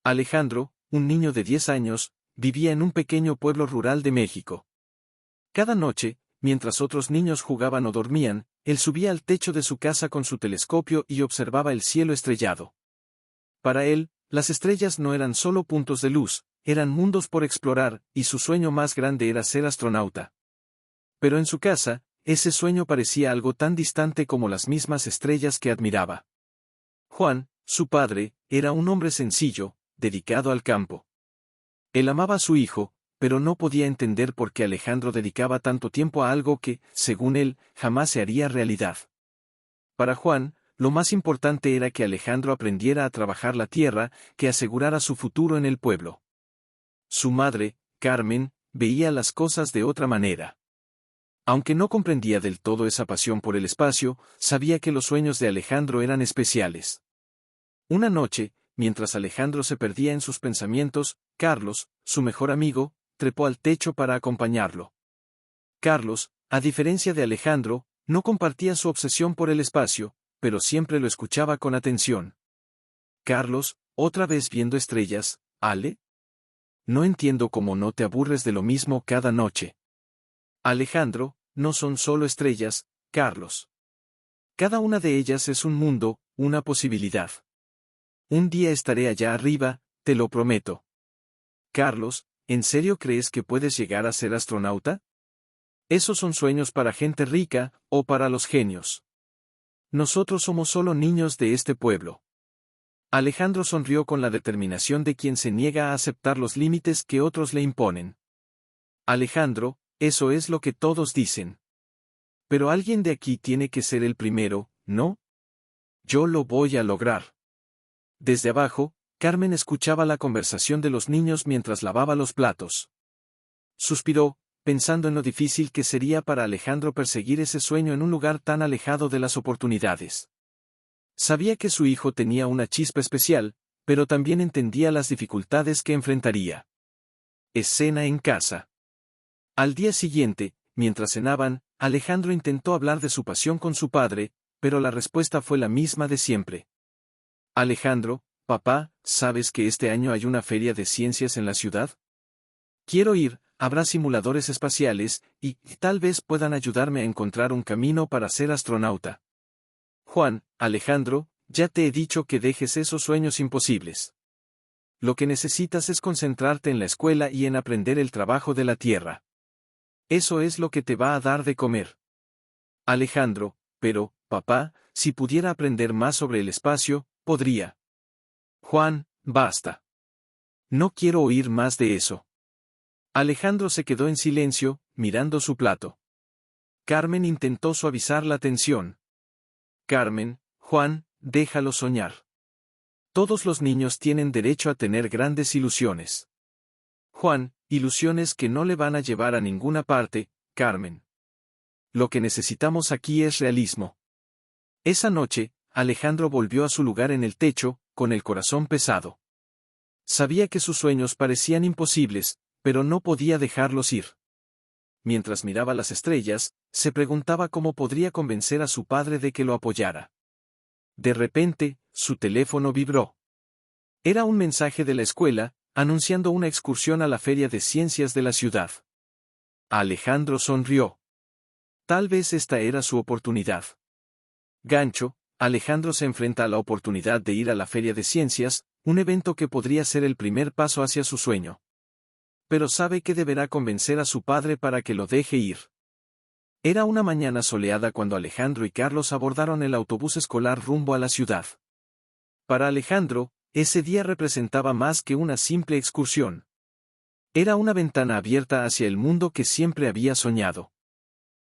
Alejandro, un niño de 10 años, vivía en un pequeño pueblo rural de México. Cada noche, mientras otros niños jugaban o dormían, él subía al techo de su casa con su telescopio y observaba el cielo estrellado. Para él, las estrellas no eran solo puntos de luz, eran mundos por explorar, y su sueño más grande era ser astronauta. Pero en su casa, ese sueño parecía algo tan distante como las mismas estrellas que admiraba. Juan, su padre, era un hombre sencillo, dedicado al campo. Él amaba a su hijo, pero no podía entender por qué Alejandro dedicaba tanto tiempo a algo que, según él, jamás se haría realidad. Para Juan, lo más importante era que Alejandro aprendiera a trabajar la tierra, que asegurara su futuro en el pueblo. Su madre, Carmen, veía las cosas de otra manera. Aunque no comprendía del todo esa pasión por el espacio, sabía que los sueños de Alejandro eran especiales. Una noche, mientras Alejandro se perdía en sus pensamientos, Carlos, su mejor amigo, trepó al techo para acompañarlo. Carlos, a diferencia de Alejandro, no compartía su obsesión por el espacio, pero siempre lo escuchaba con atención. Carlos, otra vez viendo estrellas, ¿Ale? No entiendo cómo no te aburres de lo mismo cada noche. Alejandro, no son solo estrellas, Carlos. Cada una de ellas es un mundo, una posibilidad. Un día estaré allá arriba, te lo prometo. Carlos, ¿en serio crees que puedes llegar a ser astronauta? Esos son sueños para gente rica, o para los genios. Nosotros somos solo niños de este pueblo. Alejandro sonrió con la determinación de quien se niega a aceptar los límites que otros le imponen. Alejandro, eso es lo que todos dicen. Pero alguien de aquí tiene que ser el primero, ¿no? Yo lo voy a lograr. Desde abajo, Carmen escuchaba la conversación de los niños mientras lavaba los platos. Suspiró, pensando en lo difícil que sería para Alejandro perseguir ese sueño en un lugar tan alejado de las oportunidades. Sabía que su hijo tenía una chispa especial, pero también entendía las dificultades que enfrentaría. Escena en casa. Al día siguiente, mientras cenaban, Alejandro intentó hablar de su pasión con su padre, pero la respuesta fue la misma de siempre. Alejandro, papá, ¿sabes que este año hay una feria de ciencias en la ciudad? Quiero ir, habrá simuladores espaciales, y tal vez puedan ayudarme a encontrar un camino para ser astronauta. Juan, Alejandro, ya te he dicho que dejes esos sueños imposibles. Lo que necesitas es concentrarte en la escuela y en aprender el trabajo de la tierra. Eso es lo que te va a dar de comer. Alejandro, pero, papá, si pudiera aprender más sobre el espacio, podría. Juan, basta. No quiero oír más de eso. Alejandro se quedó en silencio, mirando su plato. Carmen intentó suavizar la tensión. Carmen, Juan, déjalo soñar. Todos los niños tienen derecho a tener grandes ilusiones. Juan, ilusiones que no le van a llevar a ninguna parte, Carmen. Lo que necesitamos aquí es realismo. Esa noche, Alejandro volvió a su lugar en el techo, con el corazón pesado. Sabía que sus sueños parecían imposibles, pero no podía dejarlos ir. Mientras miraba las estrellas, se preguntaba cómo podría convencer a su padre de que lo apoyara. De repente, su teléfono vibró. Era un mensaje de la escuela, anunciando una excursión a la Feria de Ciencias de la ciudad. Alejandro sonrió. Tal vez esta era su oportunidad. Gancho, Alejandro se enfrenta a la oportunidad de ir a la Feria de Ciencias, un evento que podría ser el primer paso hacia su sueño. Pero sabe que deberá convencer a su padre para que lo deje ir. Era una mañana soleada cuando Alejandro y Carlos abordaron el autobús escolar rumbo a la ciudad. Para Alejandro, ese día representaba más que una simple excursión. Era una ventana abierta hacia el mundo que siempre había soñado.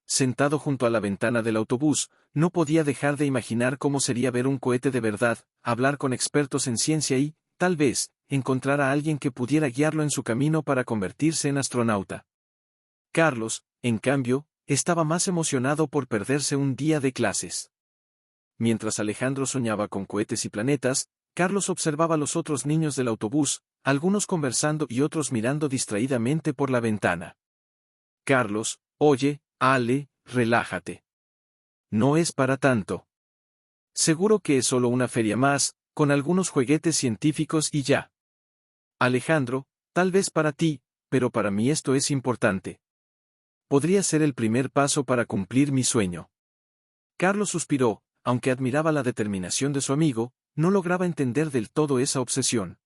Sentado junto a la ventana del autobús, no podía dejar de imaginar cómo sería ver un cohete de verdad, hablar con expertos en ciencia y, tal vez, encontrar a alguien que pudiera guiarlo en su camino para convertirse en astronauta. Carlos, en cambio, estaba más emocionado por perderse un día de clases. Mientras Alejandro soñaba con cohetes y planetas, Carlos observaba a los otros niños del autobús, algunos conversando y otros mirando distraídamente por la ventana. Carlos, oye, Ale, relájate. No es para tanto. Seguro que es solo una feria más, con algunos juguetes científicos y ya. Alejandro, tal vez para ti, pero para mí esto es importante. Podría ser el primer paso para cumplir mi sueño. Carlos suspiró, aunque admiraba la determinación de su amigo, no lograba entender del todo esa obsesión.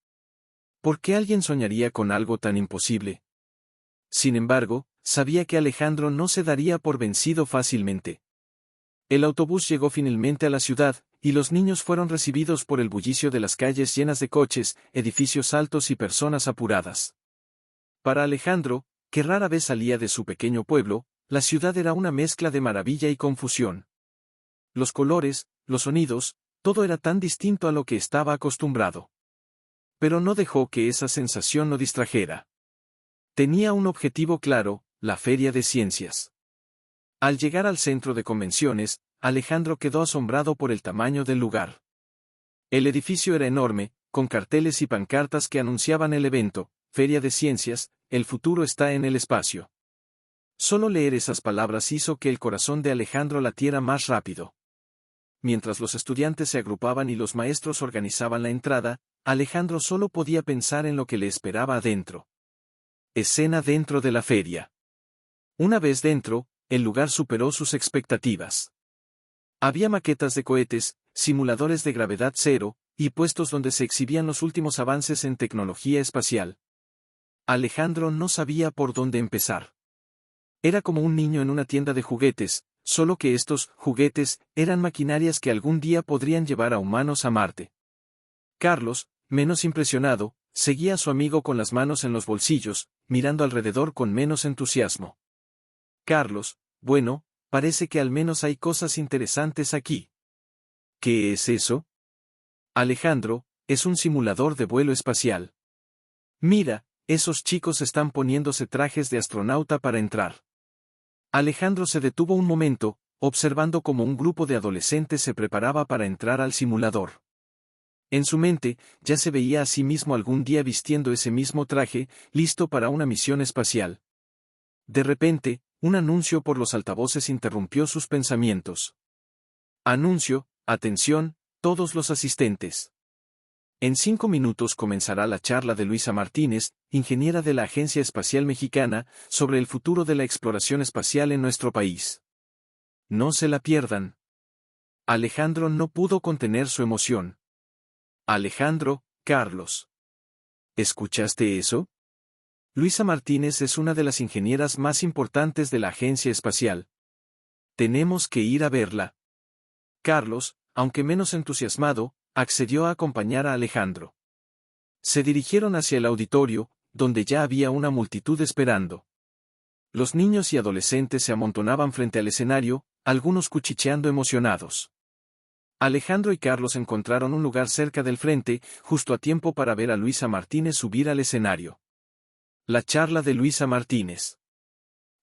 ¿Por qué alguien soñaría con algo tan imposible? Sin embargo, sabía que Alejandro no se daría por vencido fácilmente. El autobús llegó finalmente a la ciudad, y los niños fueron recibidos por el bullicio de las calles llenas de coches, edificios altos y personas apuradas. Para Alejandro, que rara vez salía de su pequeño pueblo, la ciudad era una mezcla de maravilla y confusión. Los colores, los sonidos, todo era tan distinto a lo que estaba acostumbrado. Pero no dejó que esa sensación lo distrajera. Tenía un objetivo claro, la Feria de Ciencias. Al llegar al centro de convenciones, Alejandro quedó asombrado por el tamaño del lugar. El edificio era enorme, con carteles y pancartas que anunciaban el evento, Feria de Ciencias, el futuro está en el espacio. Solo leer esas palabras hizo que el corazón de Alejandro latiera más rápido. Mientras los estudiantes se agrupaban y los maestros organizaban la entrada, Alejandro solo podía pensar en lo que le esperaba adentro. Escena dentro de la feria. Una vez dentro, el lugar superó sus expectativas. Había maquetas de cohetes, simuladores de gravedad cero, y puestos donde se exhibían los últimos avances en tecnología espacial. Alejandro no sabía por dónde empezar. Era como un niño en una tienda de juguetes, solo que estos juguetes eran maquinarias que algún día podrían llevar a humanos a Marte. Carlos, menos impresionado, seguía a su amigo con las manos en los bolsillos, mirando alrededor con menos entusiasmo. Carlos, bueno, parece que al menos hay cosas interesantes aquí. ¿Qué es eso? Alejandro, es un simulador de vuelo espacial. Mira, esos chicos están poniéndose trajes de astronauta para entrar. Alejandro se detuvo un momento, observando cómo un grupo de adolescentes se preparaba para entrar al simulador. En su mente, ya se veía a sí mismo algún día vistiendo ese mismo traje, listo para una misión espacial. De repente, un anuncio por los altavoces interrumpió sus pensamientos. Anuncio, atención, todos los asistentes. En 5 minutos comenzará la charla de Luisa Martínez, ingeniera de la Agencia Espacial Mexicana, sobre el futuro de la exploración espacial en nuestro país. No se la pierdan. Alejandro no pudo contener su emoción. Alejandro, Carlos. ¿Escuchaste eso? Luisa Martínez es una de las ingenieras más importantes de la Agencia Espacial. Tenemos que ir a verla. Carlos, aunque menos entusiasmado, accedió a acompañar a Alejandro. Se dirigieron hacia el auditorio, donde ya había una multitud esperando. Los niños y adolescentes se amontonaban frente al escenario, algunos cuchicheando emocionados. Alejandro y Carlos encontraron un lugar cerca del frente, justo a tiempo para ver a Luisa Martínez subir al escenario. La charla de Luisa Martínez.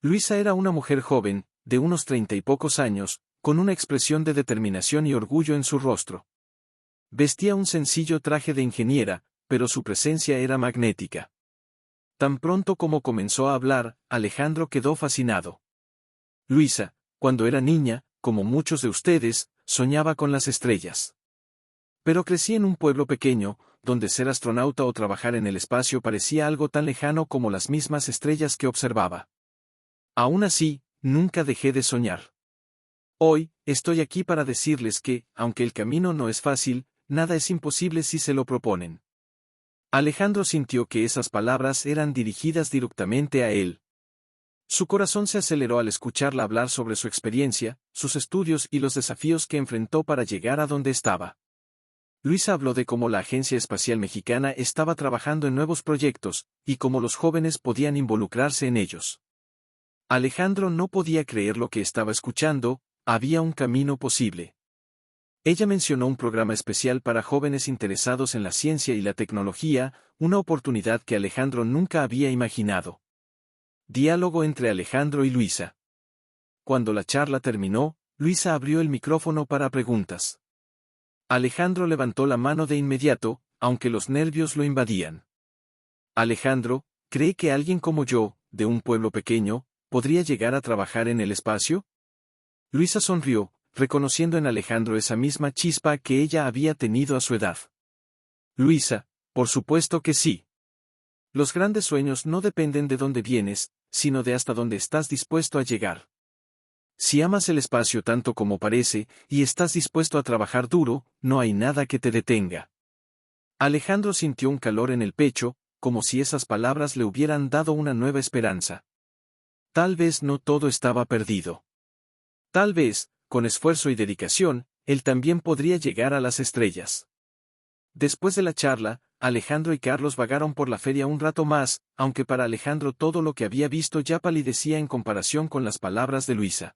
Luisa era una mujer joven, de unos 30 y pocos años, con una expresión de determinación y orgullo en su rostro. Vestía un sencillo traje de ingeniera, pero su presencia era magnética. Tan pronto como comenzó a hablar, Alejandro quedó fascinado. Luisa, cuando era niña, como muchos de ustedes, soñaba con las estrellas. Pero crecí en un pueblo pequeño, donde ser astronauta o trabajar en el espacio parecía algo tan lejano como las mismas estrellas que observaba. Aún así, nunca dejé de soñar. Hoy, estoy aquí para decirles que, aunque el camino no es fácil, nada es imposible si se lo proponen. Alejandro sintió que esas palabras eran dirigidas directamente a él. Su corazón se aceleró al escucharla hablar sobre su experiencia, sus estudios y los desafíos que enfrentó para llegar a donde estaba. Luisa habló de cómo la Agencia Espacial Mexicana estaba trabajando en nuevos proyectos, y cómo los jóvenes podían involucrarse en ellos. Alejandro no podía creer lo que estaba escuchando, había un camino posible. Ella mencionó un programa especial para jóvenes interesados en la ciencia y la tecnología, una oportunidad que Alejandro nunca había imaginado. Diálogo entre Alejandro y Luisa. Cuando la charla terminó, Luisa abrió el micrófono para preguntas. Alejandro levantó la mano de inmediato, aunque los nervios lo invadían. Alejandro, ¿cree que alguien como yo, de un pueblo pequeño, podría llegar a trabajar en el espacio? Luisa sonrió, reconociendo en Alejandro esa misma chispa que ella había tenido a su edad. Luisa, por supuesto que sí. Los grandes sueños no dependen de dónde vienes, sino de hasta dónde estás dispuesto a llegar. Si amas el espacio tanto como parece, y estás dispuesto a trabajar duro, no hay nada que te detenga. Alejandro sintió un calor en el pecho, como si esas palabras le hubieran dado una nueva esperanza. Tal vez no todo estaba perdido. Tal vez, con esfuerzo y dedicación, él también podría llegar a las estrellas. Después de la charla, Alejandro y Carlos vagaron por la feria un rato más, aunque para Alejandro todo lo que había visto ya palidecía en comparación con las palabras de Luisa.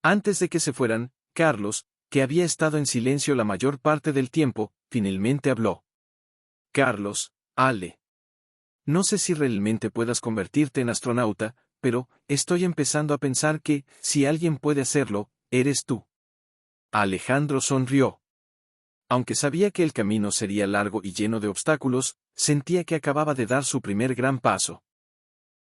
Antes de que se fueran, Carlos, que había estado en silencio la mayor parte del tiempo, finalmente habló. Carlos, Ale. No sé si realmente puedas convertirte en astronauta, pero estoy empezando a pensar que, si alguien puede hacerlo, eres tú. Alejandro sonrió. Aunque sabía que el camino sería largo y lleno de obstáculos, sentía que acababa de dar su primer gran paso.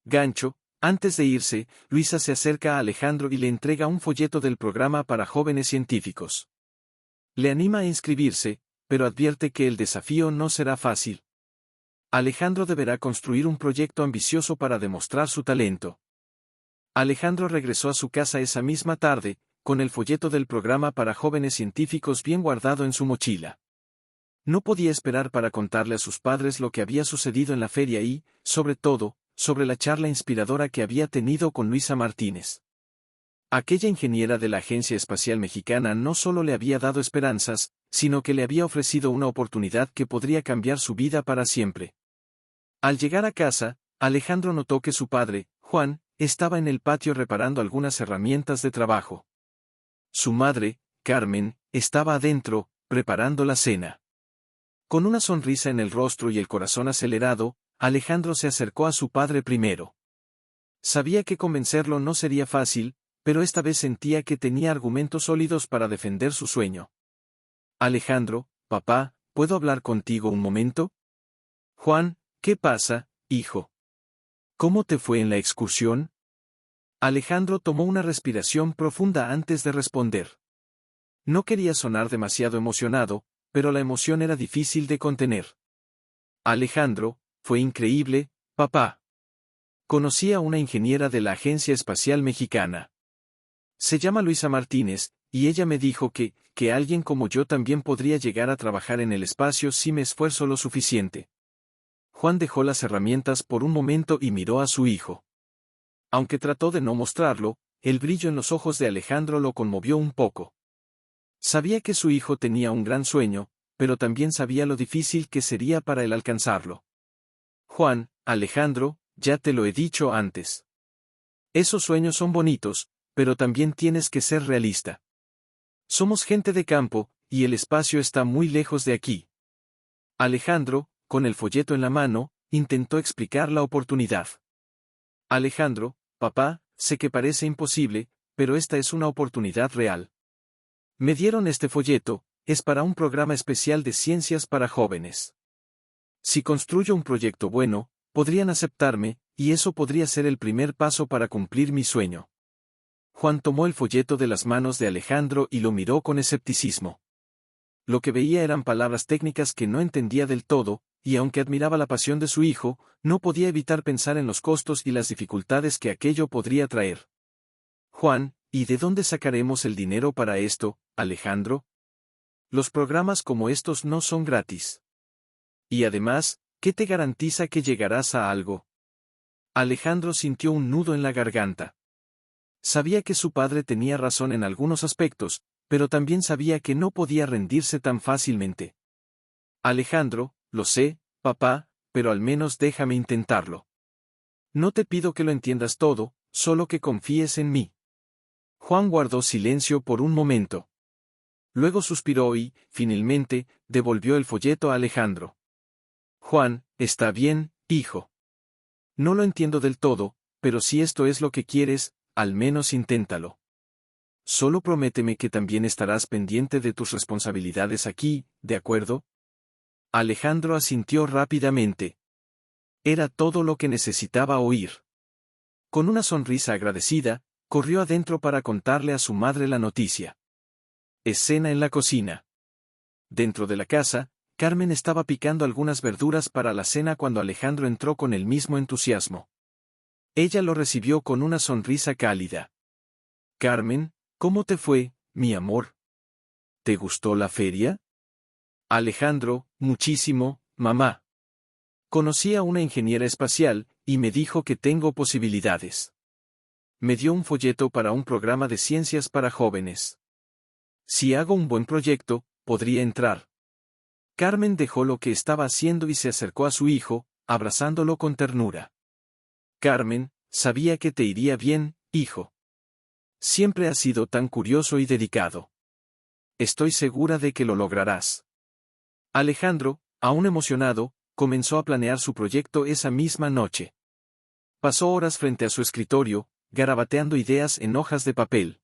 Gancho, antes de irse, Luisa se acerca a Alejandro y le entrega un folleto del programa para jóvenes científicos. Le anima a inscribirse, pero advierte que el desafío no será fácil. Alejandro deberá construir un proyecto ambicioso para demostrar su talento. Alejandro regresó a su casa esa misma tarde, con el folleto del programa para jóvenes científicos bien guardado en su mochila. No podía esperar para contarle a sus padres lo que había sucedido en la feria y, sobre todo, sobre la charla inspiradora que había tenido con Luisa Martínez. Aquella ingeniera de la Agencia Espacial Mexicana no solo le había dado esperanzas, sino que le había ofrecido una oportunidad que podría cambiar su vida para siempre. Al llegar a casa, Alejandro notó que su padre, Juan, estaba en el patio reparando algunas herramientas de trabajo. Su madre, Carmen, estaba adentro, preparando la cena. Con una sonrisa en el rostro y el corazón acelerado, Alejandro se acercó a su padre primero. Sabía que convencerlo no sería fácil, pero esta vez sentía que tenía argumentos sólidos para defender su sueño. Alejandro, papá, ¿puedo hablar contigo un momento? Juan, ¿qué pasa, hijo? ¿Cómo te fue en la excursión? Alejandro tomó una respiración profunda antes de responder. No quería sonar demasiado emocionado, pero la emoción era difícil de contener. Alejandro, fue increíble, papá. Conocí a una ingeniera de la Agencia Espacial Mexicana. Se llama Luisa Martínez, y ella me dijo que alguien como yo también podría llegar a trabajar en el espacio si me esfuerzo lo suficiente. Juan dejó las herramientas por un momento y miró a su hijo. Aunque trató de no mostrarlo, el brillo en los ojos de Alejandro lo conmovió un poco. Sabía que su hijo tenía un gran sueño, pero también sabía lo difícil que sería para él alcanzarlo. Juan, Alejandro, ya te lo he dicho antes. Esos sueños son bonitos, pero también tienes que ser realista. Somos gente de campo, y el espacio está muy lejos de aquí. Alejandro, con el folleto en la mano, intentó explicar la oportunidad. Alejandro, papá, sé que parece imposible, pero esta es una oportunidad real. Me dieron este folleto, es para un programa especial de ciencias para jóvenes. Si construyo un proyecto bueno, podrían aceptarme, y eso podría ser el primer paso para cumplir mi sueño. Juan tomó el folleto de las manos de Alejandro y lo miró con escepticismo. Lo que veía eran palabras técnicas que no entendía del todo, y aunque admiraba la pasión de su hijo, no podía evitar pensar en los costos y las dificultades que aquello podría traer. Juan, ¿y de dónde sacaremos el dinero para esto, Alejandro? Los programas como estos no son gratis. Y además, ¿qué te garantiza que llegarás a algo? Alejandro sintió un nudo en la garganta. Sabía que su padre tenía razón en algunos aspectos, pero también sabía que no podía rendirse tan fácilmente. Alejandro, lo sé, papá, pero al menos déjame intentarlo. No te pido que lo entiendas todo, solo que confíes en mí. Juan guardó silencio por un momento. Luego suspiró y, finalmente, devolvió el folleto a Alejandro. Juan, está bien, hijo. No lo entiendo del todo, pero si esto es lo que quieres, al menos inténtalo. Solo prométeme que también estarás pendiente de tus responsabilidades aquí, ¿de acuerdo? Alejandro asintió rápidamente. Era todo lo que necesitaba oír. Con una sonrisa agradecida, corrió adentro para contarle a su madre la noticia. Escena en la cocina. Dentro de la casa, Carmen estaba picando algunas verduras para la cena cuando Alejandro entró con el mismo entusiasmo. Ella lo recibió con una sonrisa cálida. Carmen, ¿cómo te fue, mi amor? ¿Te gustó la feria? Alejandro, muchísimo, mamá. Conocí a una ingeniera espacial, y me dijo que tengo posibilidades. Me dio un folleto para un programa de ciencias para jóvenes. Si hago un buen proyecto, podría entrar. Carmen dejó lo que estaba haciendo y se acercó a su hijo, abrazándolo con ternura. Carmen, sabía que te iría bien, hijo. Siempre has sido tan curioso y dedicado. Estoy segura de que lo lograrás. Alejandro, aún emocionado, comenzó a planear su proyecto esa misma noche. Pasó horas frente a su escritorio, garabateando ideas en hojas de papel.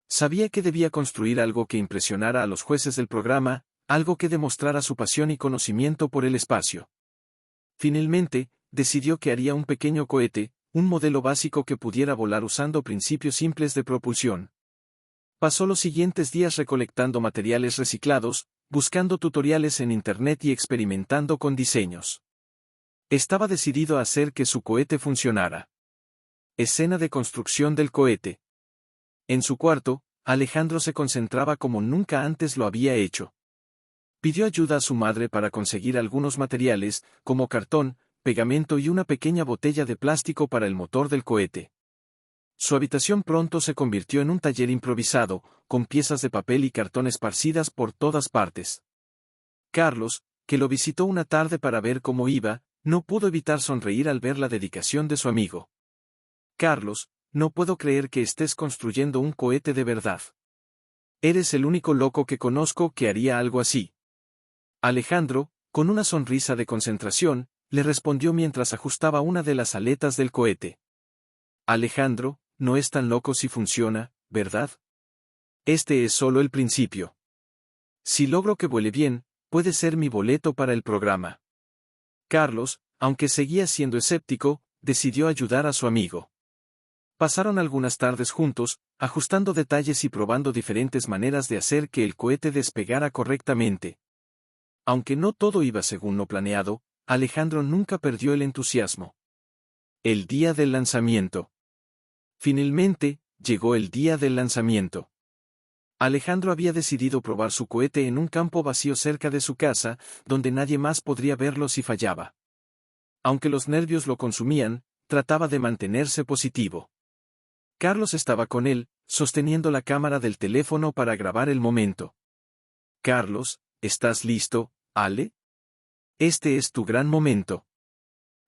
Sabía que debía construir algo que impresionara a los jueces del programa, algo que demostrara su pasión y conocimiento por el espacio. Finalmente, decidió que haría un pequeño cohete, un modelo básico que pudiera volar usando principios simples de propulsión. Pasó los siguientes días recolectando materiales reciclados, buscando tutoriales en Internet y experimentando con diseños. Estaba decidido a hacer que su cohete funcionara. Escena de construcción del cohete. En su cuarto, Alejandro se concentraba como nunca antes lo había hecho. Pidió ayuda a su madre para conseguir algunos materiales, como cartón, pegamento y una pequeña botella de plástico para el motor del cohete. Su habitación pronto se convirtió en un taller improvisado, con piezas de papel y cartón esparcidas por todas partes. Carlos, que lo visitó una tarde para ver cómo iba, no pudo evitar sonreír al ver la dedicación de su amigo. Carlos, no puedo creer que estés construyendo un cohete de verdad. Eres el único loco que conozco que haría algo así. Alejandro, con una sonrisa de concentración, le respondió mientras ajustaba una de las aletas del cohete. Alejandro, no es tan loco si funciona, ¿verdad? Este es solo el principio. Si logro que vuele bien, puede ser mi boleto para el programa. Carlos, aunque seguía siendo escéptico, decidió ayudar a su amigo. Pasaron algunas tardes juntos, ajustando detalles y probando diferentes maneras de hacer que el cohete despegara correctamente. Aunque no todo iba según lo planeado, Alejandro nunca perdió el entusiasmo. El día del lanzamiento. Finalmente, llegó el día del lanzamiento. Alejandro había decidido probar su cohete en un campo vacío cerca de su casa, donde nadie más podría verlo si fallaba. Aunque los nervios lo consumían, trataba de mantenerse positivo. Carlos estaba con él, sosteniendo la cámara del teléfono para grabar el momento. Carlos, ¿estás listo, Ale? Este es tu gran momento.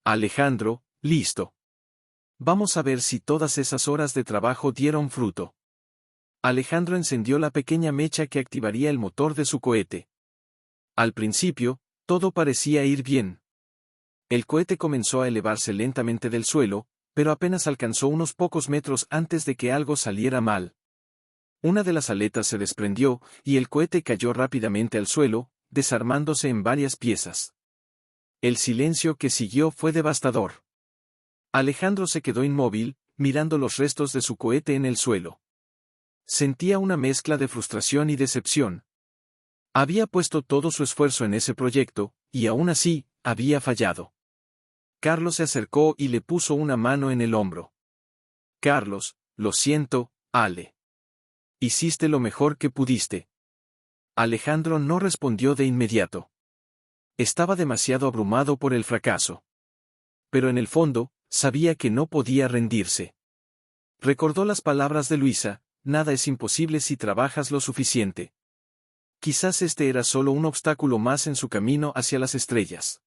Alejandro, listo. Vamos a ver si todas esas horas de trabajo dieron fruto. Alejandro encendió la pequeña mecha que activaría el motor de su cohete. Al principio, todo parecía ir bien. El cohete comenzó a elevarse lentamente del suelo, pero apenas alcanzó unos pocos metros antes de que algo saliera mal. Una de las aletas se desprendió, y el cohete cayó rápidamente al suelo, desarmándose en varias piezas. El silencio que siguió fue devastador. Alejandro se quedó inmóvil, mirando los restos de su cohete en el suelo. Sentía una mezcla de frustración y decepción. Había puesto todo su esfuerzo en ese proyecto, y aún así, había fallado. Carlos se acercó y le puso una mano en el hombro. Carlos, lo siento, Ale. Hiciste lo mejor que pudiste. Alejandro no respondió de inmediato. Estaba demasiado abrumado por el fracaso. Pero en el fondo, sabía que no podía rendirse. Recordó las palabras de Luisa: nada es imposible si trabajas lo suficiente. Quizás este era solo un obstáculo más en su camino hacia las estrellas.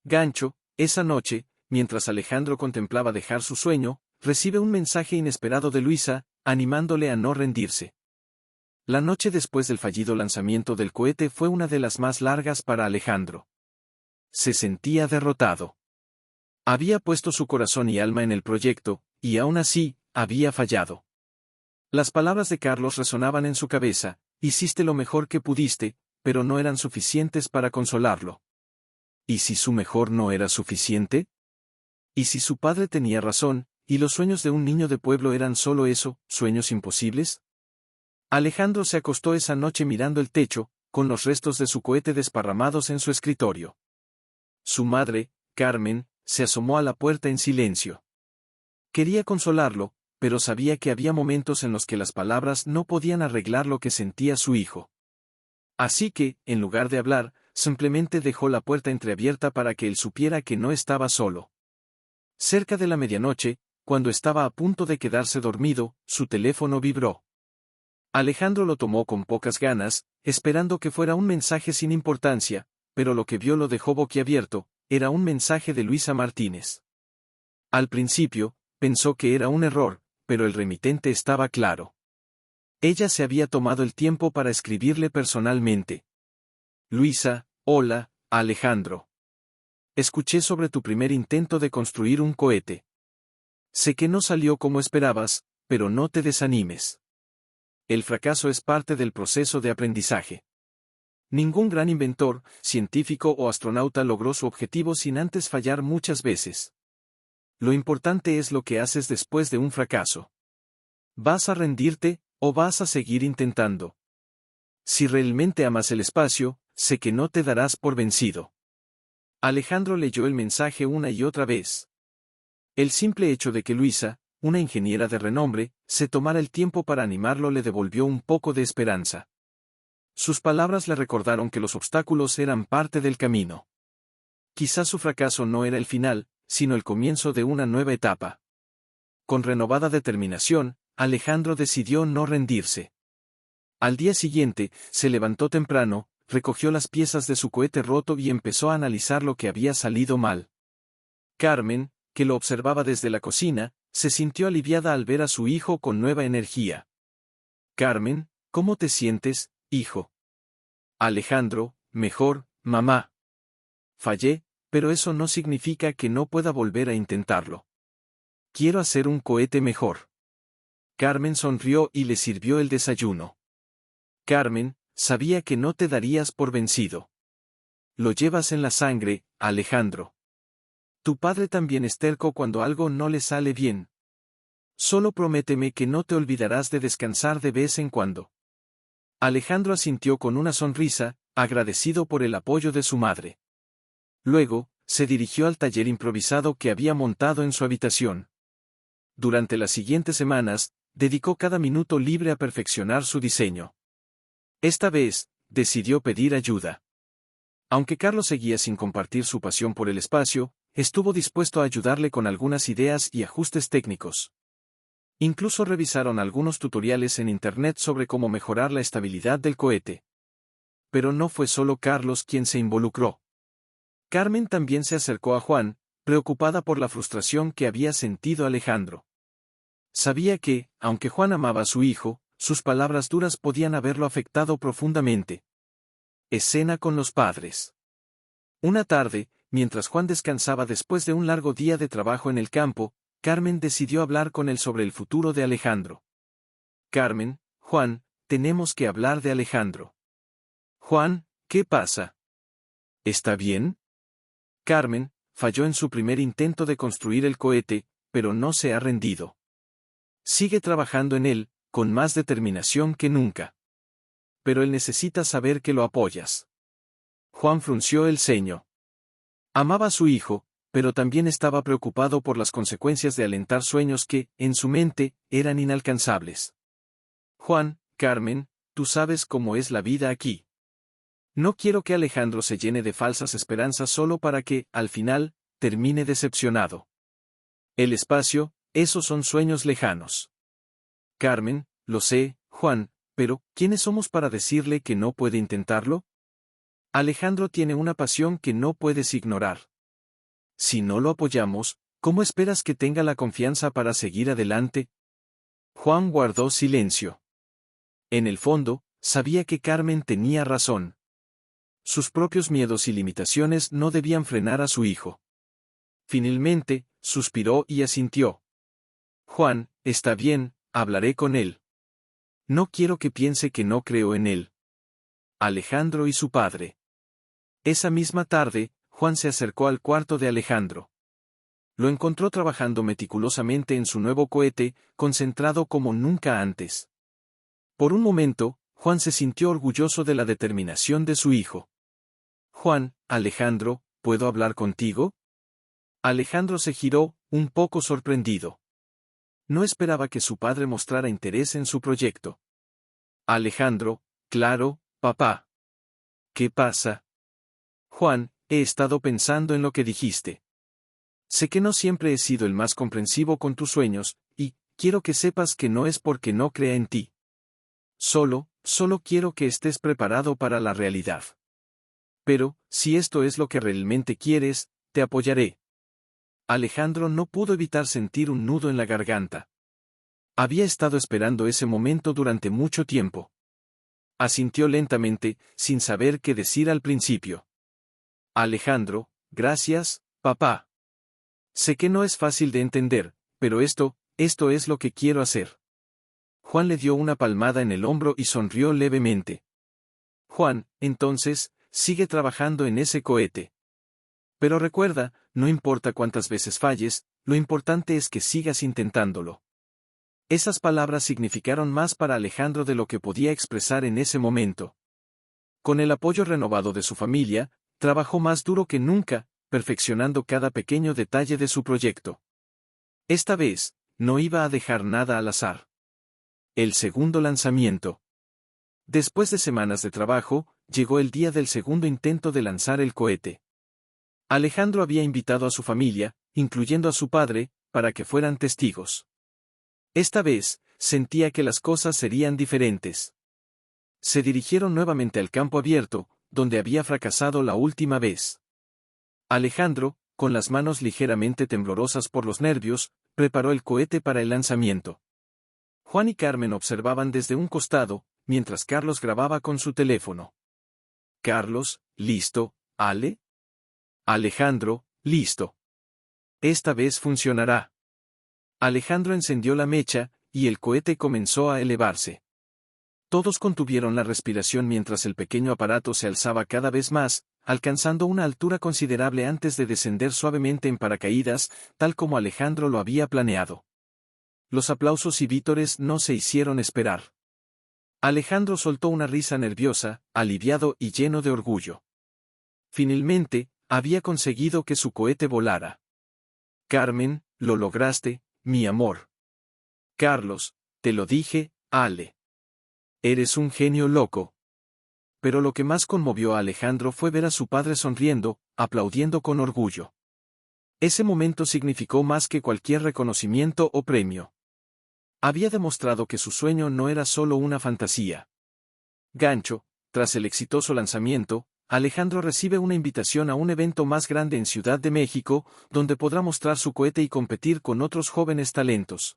Gancho, esa noche, mientras Alejandro contemplaba dejar su sueño, recibe un mensaje inesperado de Luisa, animándole a no rendirse. La noche después del fallido lanzamiento del cohete fue una de las más largas para Alejandro. Se sentía derrotado. Había puesto su corazón y alma en el proyecto, y aún así, había fallado. Las palabras de Carlos resonaban en su cabeza: hiciste lo mejor que pudiste, pero no eran suficientes para consolarlo. ¿Y si su mejor no era suficiente? ¿Y si su padre tenía razón, y los sueños de un niño de pueblo eran solo eso, sueños imposibles? Alejandro se acostó esa noche mirando el techo, con los restos de su cohete desparramados en su escritorio. Su madre, Carmen, se asomó a la puerta en silencio. Quería consolarlo, pero sabía que había momentos en los que las palabras no podían arreglar lo que sentía su hijo. Así que, en lugar de hablar, simplemente dejó la puerta entreabierta para que él supiera que no estaba solo. Cerca de la medianoche, cuando estaba a punto de quedarse dormido, su teléfono vibró. Alejandro lo tomó con pocas ganas, esperando que fuera un mensaje sin importancia, pero lo que vio lo dejó boquiabierto, era un mensaje de Luisa Martínez. Al principio, pensó que era un error, pero el remitente estaba claro. Ella se había tomado el tiempo para escribirle personalmente. Luisa, hola, Alejandro. Escuché sobre tu primer intento de construir un cohete. Sé que no salió como esperabas, pero no te desanimes. El fracaso es parte del proceso de aprendizaje. Ningún gran inventor, científico o astronauta logró su objetivo sin antes fallar muchas veces. Lo importante es lo que haces después de un fracaso. ¿Vas a rendirte, o vas a seguir intentando? Si realmente amas el espacio, sé que no te darás por vencido. Alejandro leyó el mensaje una y otra vez. El simple hecho de que Luisa, una ingeniera de renombre, se tomara el tiempo para animarlo le devolvió un poco de esperanza. Sus palabras le recordaron que los obstáculos eran parte del camino. Quizás su fracaso no era el final, sino el comienzo de una nueva etapa. Con renovada determinación, Alejandro decidió no rendirse. Al día siguiente, se levantó temprano, recogió las piezas de su cohete roto y empezó a analizar lo que había salido mal. Carmen, que lo observaba desde la cocina, se sintió aliviada al ver a su hijo con nueva energía. Carmen, ¿cómo te sientes, hijo? Alejandro, mejor, mamá. Fallé, pero eso no significa que no pueda volver a intentarlo. Quiero hacer un cohete mejor. Carmen sonrió y le sirvió el desayuno. Carmen, sabía que no te darías por vencido. Lo llevas en la sangre, Alejandro. Tu padre también es terco cuando algo no le sale bien. Solo prométeme que no te olvidarás de descansar de vez en cuando. Alejandro asintió con una sonrisa, agradecido por el apoyo de su madre. Luego, se dirigió al taller improvisado que había montado en su habitación. Durante las siguientes semanas, dedicó cada minuto libre a perfeccionar su diseño. Esta vez, decidió pedir ayuda. Aunque Carlos seguía sin compartir su pasión por el espacio, estuvo dispuesto a ayudarle con algunas ideas y ajustes técnicos. Incluso revisaron algunos tutoriales en Internet sobre cómo mejorar la estabilidad del cohete. Pero no fue solo Carlos quien se involucró. Carmen también se acercó a Juan, preocupada por la frustración que había sentido Alejandro. Sabía que, aunque Juan amaba a su hijo, sus palabras duras podían haberlo afectado profundamente. Escena con los padres. Una tarde, mientras Juan descansaba después de un largo día de trabajo en el campo, Carmen decidió hablar con él sobre el futuro de Alejandro. Carmen, Juan, tenemos que hablar de Alejandro. Juan, ¿qué pasa? ¿Está bien? Carmen, falló en su primer intento de construir el cohete, pero no se ha rendido. Sigue trabajando en él, con más determinación que nunca. Pero él necesita saber que lo apoyas. Juan frunció el ceño. Amaba a su hijo, pero también estaba preocupado por las consecuencias de alentar sueños que, en su mente, eran inalcanzables. Juan, Carmen, tú sabes cómo es la vida aquí. No quiero que Alejandro se llene de falsas esperanzas solo para que, al final, termine decepcionado. El espacio, esos son sueños lejanos. Carmen, lo sé, Juan, pero, ¿quiénes somos para decirle que no puede intentarlo? Alejandro tiene una pasión que no puedes ignorar. Si no lo apoyamos, ¿cómo esperas que tenga la confianza para seguir adelante? Juan guardó silencio. En el fondo, sabía que Carmen tenía razón. Sus propios miedos y limitaciones no debían frenar a su hijo. Finalmente, suspiró y asintió. Juan, está bien, hablaré con él. No quiero que piense que no creo en él. Alejandro y su padre. Esa misma tarde, Juan se acercó al cuarto de Alejandro. Lo encontró trabajando meticulosamente en su nuevo cohete, concentrado como nunca antes. Por un momento, Juan se sintió orgulloso de la determinación de su hijo. Juan, Alejandro, ¿puedo hablar contigo? Alejandro se giró, un poco sorprendido. No esperaba que su padre mostrara interés en su proyecto. Alejandro, claro, papá. ¿Qué pasa? Juan, he estado pensando en lo que dijiste. Sé que no siempre he sido el más comprensivo con tus sueños, y quiero que sepas que no es porque no crea en ti. Solo quiero que estés preparado para la realidad. Pero, si esto es lo que realmente quieres, te apoyaré. Alejandro no pudo evitar sentir un nudo en la garganta. Había estado esperando ese momento durante mucho tiempo. Asintió lentamente, sin saber qué decir al principio. Alejandro, gracias, papá. Sé que no es fácil de entender, pero esto es lo que quiero hacer. Juan le dio una palmada en el hombro y sonrió levemente. Juan, entonces, sigue trabajando en ese cohete. Pero recuerda, no importa cuántas veces falles, lo importante es que sigas intentándolo. Esas palabras significaron más para Alejandro de lo que podía expresar en ese momento. Con el apoyo renovado de su familia, trabajó más duro que nunca, perfeccionando cada pequeño detalle de su proyecto. Esta vez, no iba a dejar nada al azar. El segundo lanzamiento. Después de semanas de trabajo, llegó el día del segundo intento de lanzar el cohete. Alejandro había invitado a su familia, incluyendo a su padre, para que fueran testigos. Esta vez, sentía que las cosas serían diferentes. Se dirigieron nuevamente al campo abierto, donde había fracasado la última vez. Alejandro, con las manos ligeramente temblorosas por los nervios, preparó el cohete para el lanzamiento. Juan y Carmen observaban desde un costado, mientras Carlos grababa con su teléfono. Carlos, listo, Ale. Alejandro, listo. Esta vez funcionará. Alejandro encendió la mecha, y el cohete comenzó a elevarse. Todos contuvieron la respiración mientras el pequeño aparato se alzaba cada vez más, alcanzando una altura considerable antes de descender suavemente en paracaídas, tal como Alejandro lo había planeado. Los aplausos y vítores no se hicieron esperar. Alejandro soltó una risa nerviosa, aliviado y lleno de orgullo. Finalmente, había conseguido que su cohete volara. Carmen, lo lograste, mi amor. Carlos, te lo dije, Ale. Eres un genio loco. Pero lo que más conmovió a Alejandro fue ver a su padre sonriendo, aplaudiendo con orgullo. Ese momento significó más que cualquier reconocimiento o premio. Había demostrado que su sueño no era solo una fantasía. Gancho, tras el exitoso lanzamiento, Alejandro recibe una invitación a un evento más grande en Ciudad de México, donde podrá mostrar su cohete y competir con otros jóvenes talentos.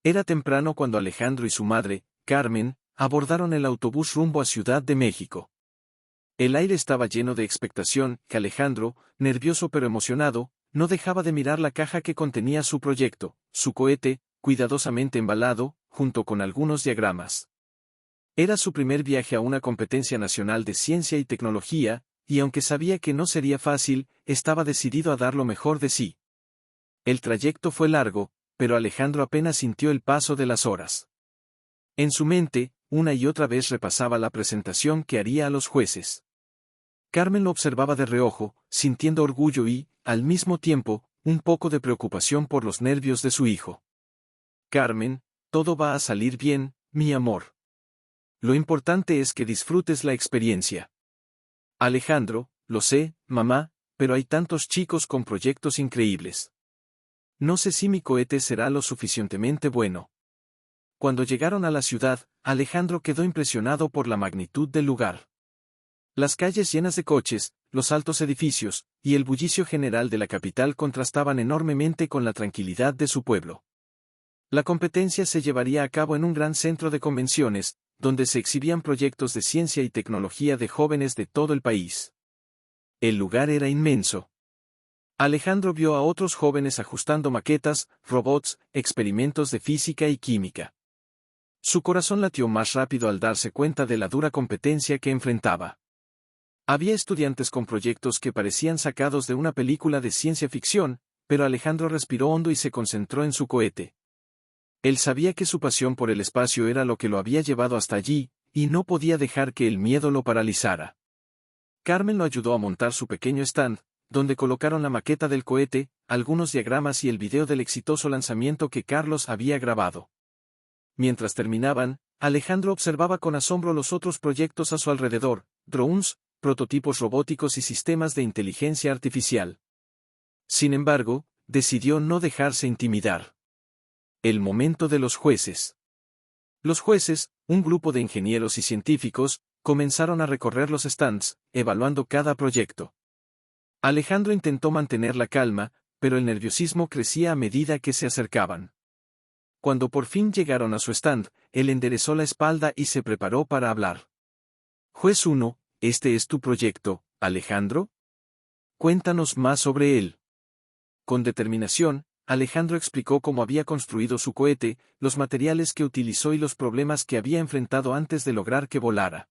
Era temprano cuando Alejandro y su madre, Carmen, abordaron el autobús rumbo a Ciudad de México. El aire estaba lleno de expectación, que Alejandro, nervioso pero emocionado, no dejaba de mirar la caja que contenía su proyecto, su cohete, cuidadosamente embalado, junto con algunos diagramas. Era su primer viaje a una competencia nacional de ciencia y tecnología, y aunque sabía que no sería fácil, estaba decidido a dar lo mejor de sí. El trayecto fue largo, pero Alejandro apenas sintió el paso de las horas. En su mente, una y otra vez repasaba la presentación que haría a los jueces. Carmen lo observaba de reojo, sintiendo orgullo y, al mismo tiempo, un poco de preocupación por los nervios de su hijo. Carmen, todo va a salir bien, mi amor. Lo importante es que disfrutes la experiencia. Alejandro, lo sé, mamá, pero hay tantos chicos con proyectos increíbles. No sé si mi cohete será lo suficientemente bueno. Cuando llegaron a la ciudad, Alejandro quedó impresionado por la magnitud del lugar. Las calles llenas de coches, los altos edificios, y el bullicio general de la capital contrastaban enormemente con la tranquilidad de su pueblo. La competencia se llevaría a cabo en un gran centro de convenciones, donde se exhibían proyectos de ciencia y tecnología de jóvenes de todo el país. El lugar era inmenso. Alejandro vio a otros jóvenes ajustando maquetas, robots, experimentos de física y química. Su corazón latió más rápido al darse cuenta de la dura competencia que enfrentaba. Había estudiantes con proyectos que parecían sacados de una película de ciencia ficción, pero Alejandro respiró hondo y se concentró en su cohete. Él sabía que su pasión por el espacio era lo que lo había llevado hasta allí, y no podía dejar que el miedo lo paralizara. Carmen lo ayudó a montar su pequeño stand, donde colocaron la maqueta del cohete, algunos diagramas y el video del exitoso lanzamiento que Carlos había grabado. Mientras terminaban, Alejandro observaba con asombro los otros proyectos a su alrededor, drones, prototipos robóticos y sistemas de inteligencia artificial. Sin embargo, decidió no dejarse intimidar. El momento de los jueces. Los jueces, un grupo de ingenieros y científicos, comenzaron a recorrer los stands, evaluando cada proyecto. Alejandro intentó mantener la calma, pero el nerviosismo crecía a medida que se acercaban. Cuando por fin llegaron a su stand, él enderezó la espalda y se preparó para hablar. Juez 1, ¿este es tu proyecto, Alejandro? Cuéntanos más sobre él. Con determinación, Alejandro explicó cómo había construido su cohete, los materiales que utilizó y los problemas que había enfrentado antes de lograr que volara.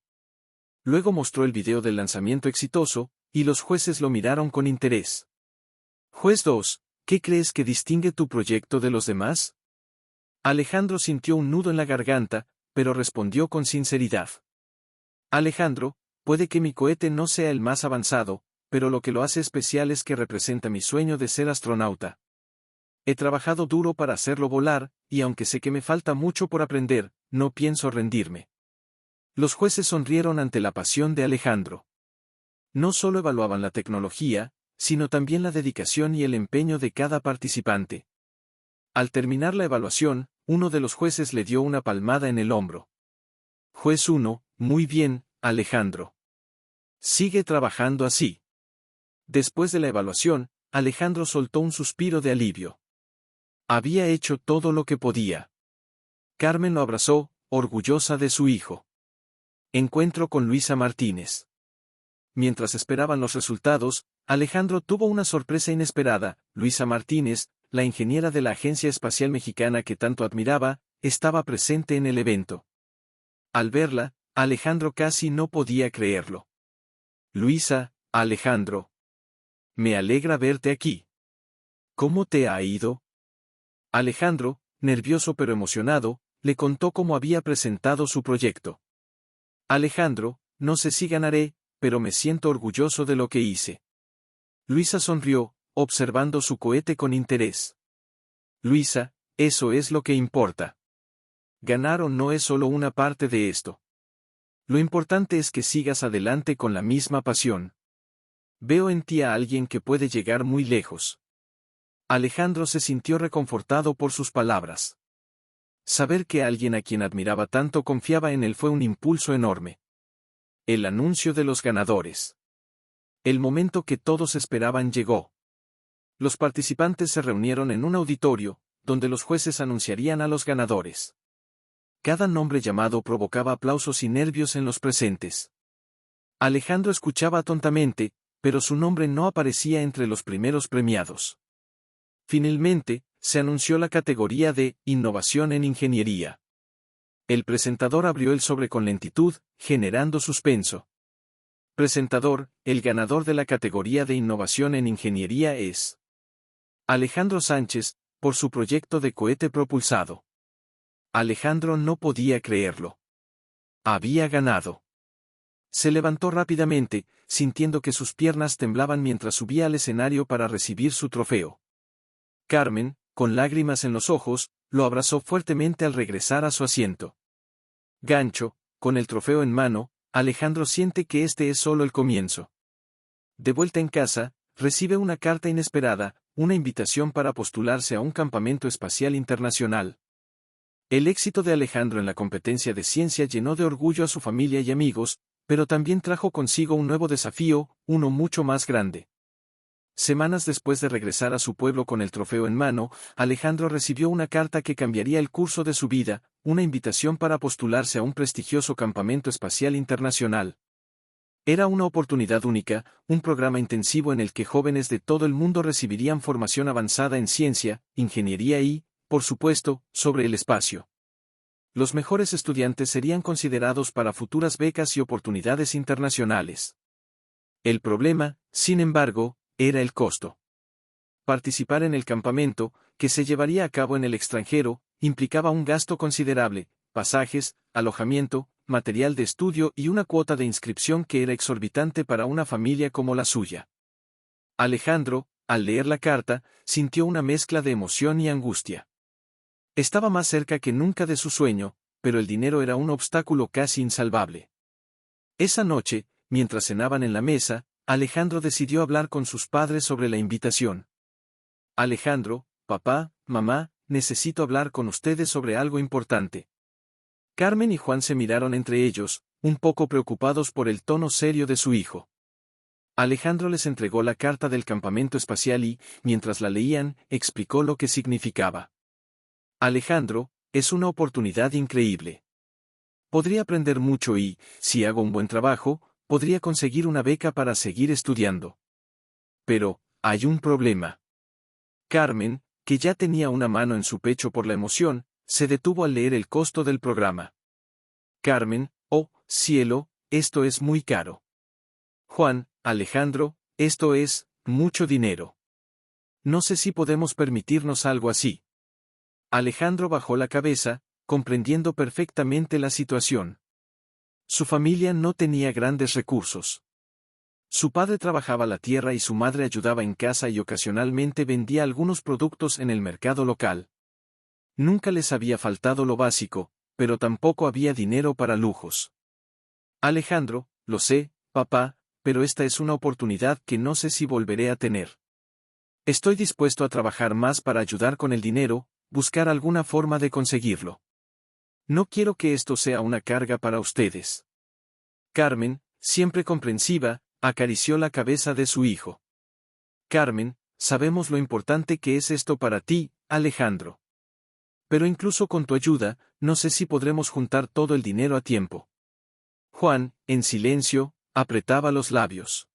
Luego mostró el video del lanzamiento exitoso, y los jueces lo miraron con interés. Juez 2, ¿qué crees que distingue tu proyecto de los demás? Alejandro sintió un nudo en la garganta, pero respondió con sinceridad. Alejandro, puede que mi cohete no sea el más avanzado, pero lo que lo hace especial es que representa mi sueño de ser astronauta. He trabajado duro para hacerlo volar, y aunque sé que me falta mucho por aprender, no pienso rendirme. Los jueces sonrieron ante la pasión de Alejandro. No solo evaluaban la tecnología, sino también la dedicación y el empeño de cada participante. Al terminar la evaluación, uno de los jueces le dio una palmada en el hombro. Juez 1, muy bien, Alejandro. Sigue trabajando así. Después de la evaluación, Alejandro soltó un suspiro de alivio. Había hecho todo lo que podía. Carmen lo abrazó, orgullosa de su hijo. Encuentro con Luisa Martínez. Mientras esperaban los resultados, Alejandro tuvo una sorpresa inesperada. Luisa Martínez, la ingeniera de la Agencia Espacial Mexicana que tanto admiraba, estaba presente en el evento. Al verla, Alejandro casi no podía creerlo. Luisa, Alejandro. Me alegra verte aquí. ¿Cómo te ha ido? Alejandro, nervioso pero emocionado, le contó cómo había presentado su proyecto. Alejandro, no sé si ganaré, pero me siento orgulloso de lo que hice. Luisa sonrió, observando su cohete con interés. Luisa, eso es lo que importa. Ganar o no es solo una parte de esto. Lo importante es que sigas adelante con la misma pasión. Veo en ti a alguien que puede llegar muy lejos. Alejandro se sintió reconfortado por sus palabras. Saber que alguien a quien admiraba tanto confiaba en él fue un impulso enorme. El anuncio de los ganadores. El momento que todos esperaban llegó. Los participantes se reunieron en un auditorio, donde los jueces anunciarían a los ganadores. Cada nombre llamado provocaba aplausos y nervios en los presentes. Alejandro escuchaba atentamente, pero su nombre no aparecía entre los primeros premiados. Finalmente, se anunció la categoría de Innovación en Ingeniería. El presentador abrió el sobre con lentitud, generando suspenso. Presentador, el ganador de la categoría de Innovación en Ingeniería es Alejandro Sánchez, por su proyecto de cohete propulsado. Alejandro no podía creerlo. Había ganado. Se levantó rápidamente, sintiendo que sus piernas temblaban mientras subía al escenario para recibir su trofeo. Carmen, con lágrimas en los ojos, lo abrazó fuertemente al regresar a su asiento. Gancho, con el trofeo en mano, Alejandro siente que este es solo el comienzo. De vuelta en casa, recibe una carta inesperada, una invitación para postularse a un campamento espacial internacional. El éxito de Alejandro en la competencia de ciencia llenó de orgullo a su familia y amigos, pero también trajo consigo un nuevo desafío, uno mucho más grande. Semanas después de regresar a su pueblo con el trofeo en mano, Alejandro recibió una carta que cambiaría el curso de su vida, una invitación para postularse a un prestigioso campamento espacial internacional. Era una oportunidad única, un programa intensivo en el que jóvenes de todo el mundo recibirían formación avanzada en ciencia, ingeniería y, por supuesto, sobre el espacio. Los mejores estudiantes serían considerados para futuras becas y oportunidades internacionales. El problema, sin embargo, era el costo. Participar en el campamento, que se llevaría a cabo en el extranjero, implicaba un gasto considerable, pasajes, alojamiento, material de estudio y una cuota de inscripción que era exorbitante para una familia como la suya. Alejandro, al leer la carta, sintió una mezcla de emoción y angustia. Estaba más cerca que nunca de su sueño, pero el dinero era un obstáculo casi insalvable. Esa noche, mientras cenaban en la mesa, Alejandro decidió hablar con sus padres sobre la invitación. Alejandro, papá, mamá, necesito hablar con ustedes sobre algo importante. Carmen y Juan se miraron entre ellos, un poco preocupados por el tono serio de su hijo. Alejandro les entregó la carta del campamento espacial y, mientras la leían, explicó lo que significaba. Alejandro, es una oportunidad increíble. Podría aprender mucho y, si hago un buen trabajo, podría conseguir una beca para seguir estudiando. Pero, hay un problema. Carmen, que ya tenía una mano en su pecho por la emoción, se detuvo al leer el costo del programa. Carmen, oh, cielo, esto es muy caro. Juan, Alejandro, esto es, mucho dinero. No sé si podemos permitirnos algo así. Alejandro bajó la cabeza, comprendiendo perfectamente la situación. Su familia no tenía grandes recursos. Su padre trabajaba la tierra y su madre ayudaba en casa y ocasionalmente vendía algunos productos en el mercado local. Nunca les había faltado lo básico, pero tampoco había dinero para lujos. Alejandro, lo sé, papá, pero esta es una oportunidad que no sé si volveré a tener. Estoy dispuesto a trabajar más para ayudar con el dinero, buscar alguna forma de conseguirlo. No quiero que esto sea una carga para ustedes. Carmen, siempre comprensiva, acarició la cabeza de su hijo. Carmen, sabemos lo importante que es esto para ti, Alejandro. Pero incluso con tu ayuda, no sé si podremos juntar todo el dinero a tiempo. Juan, en silencio, apretaba los labios.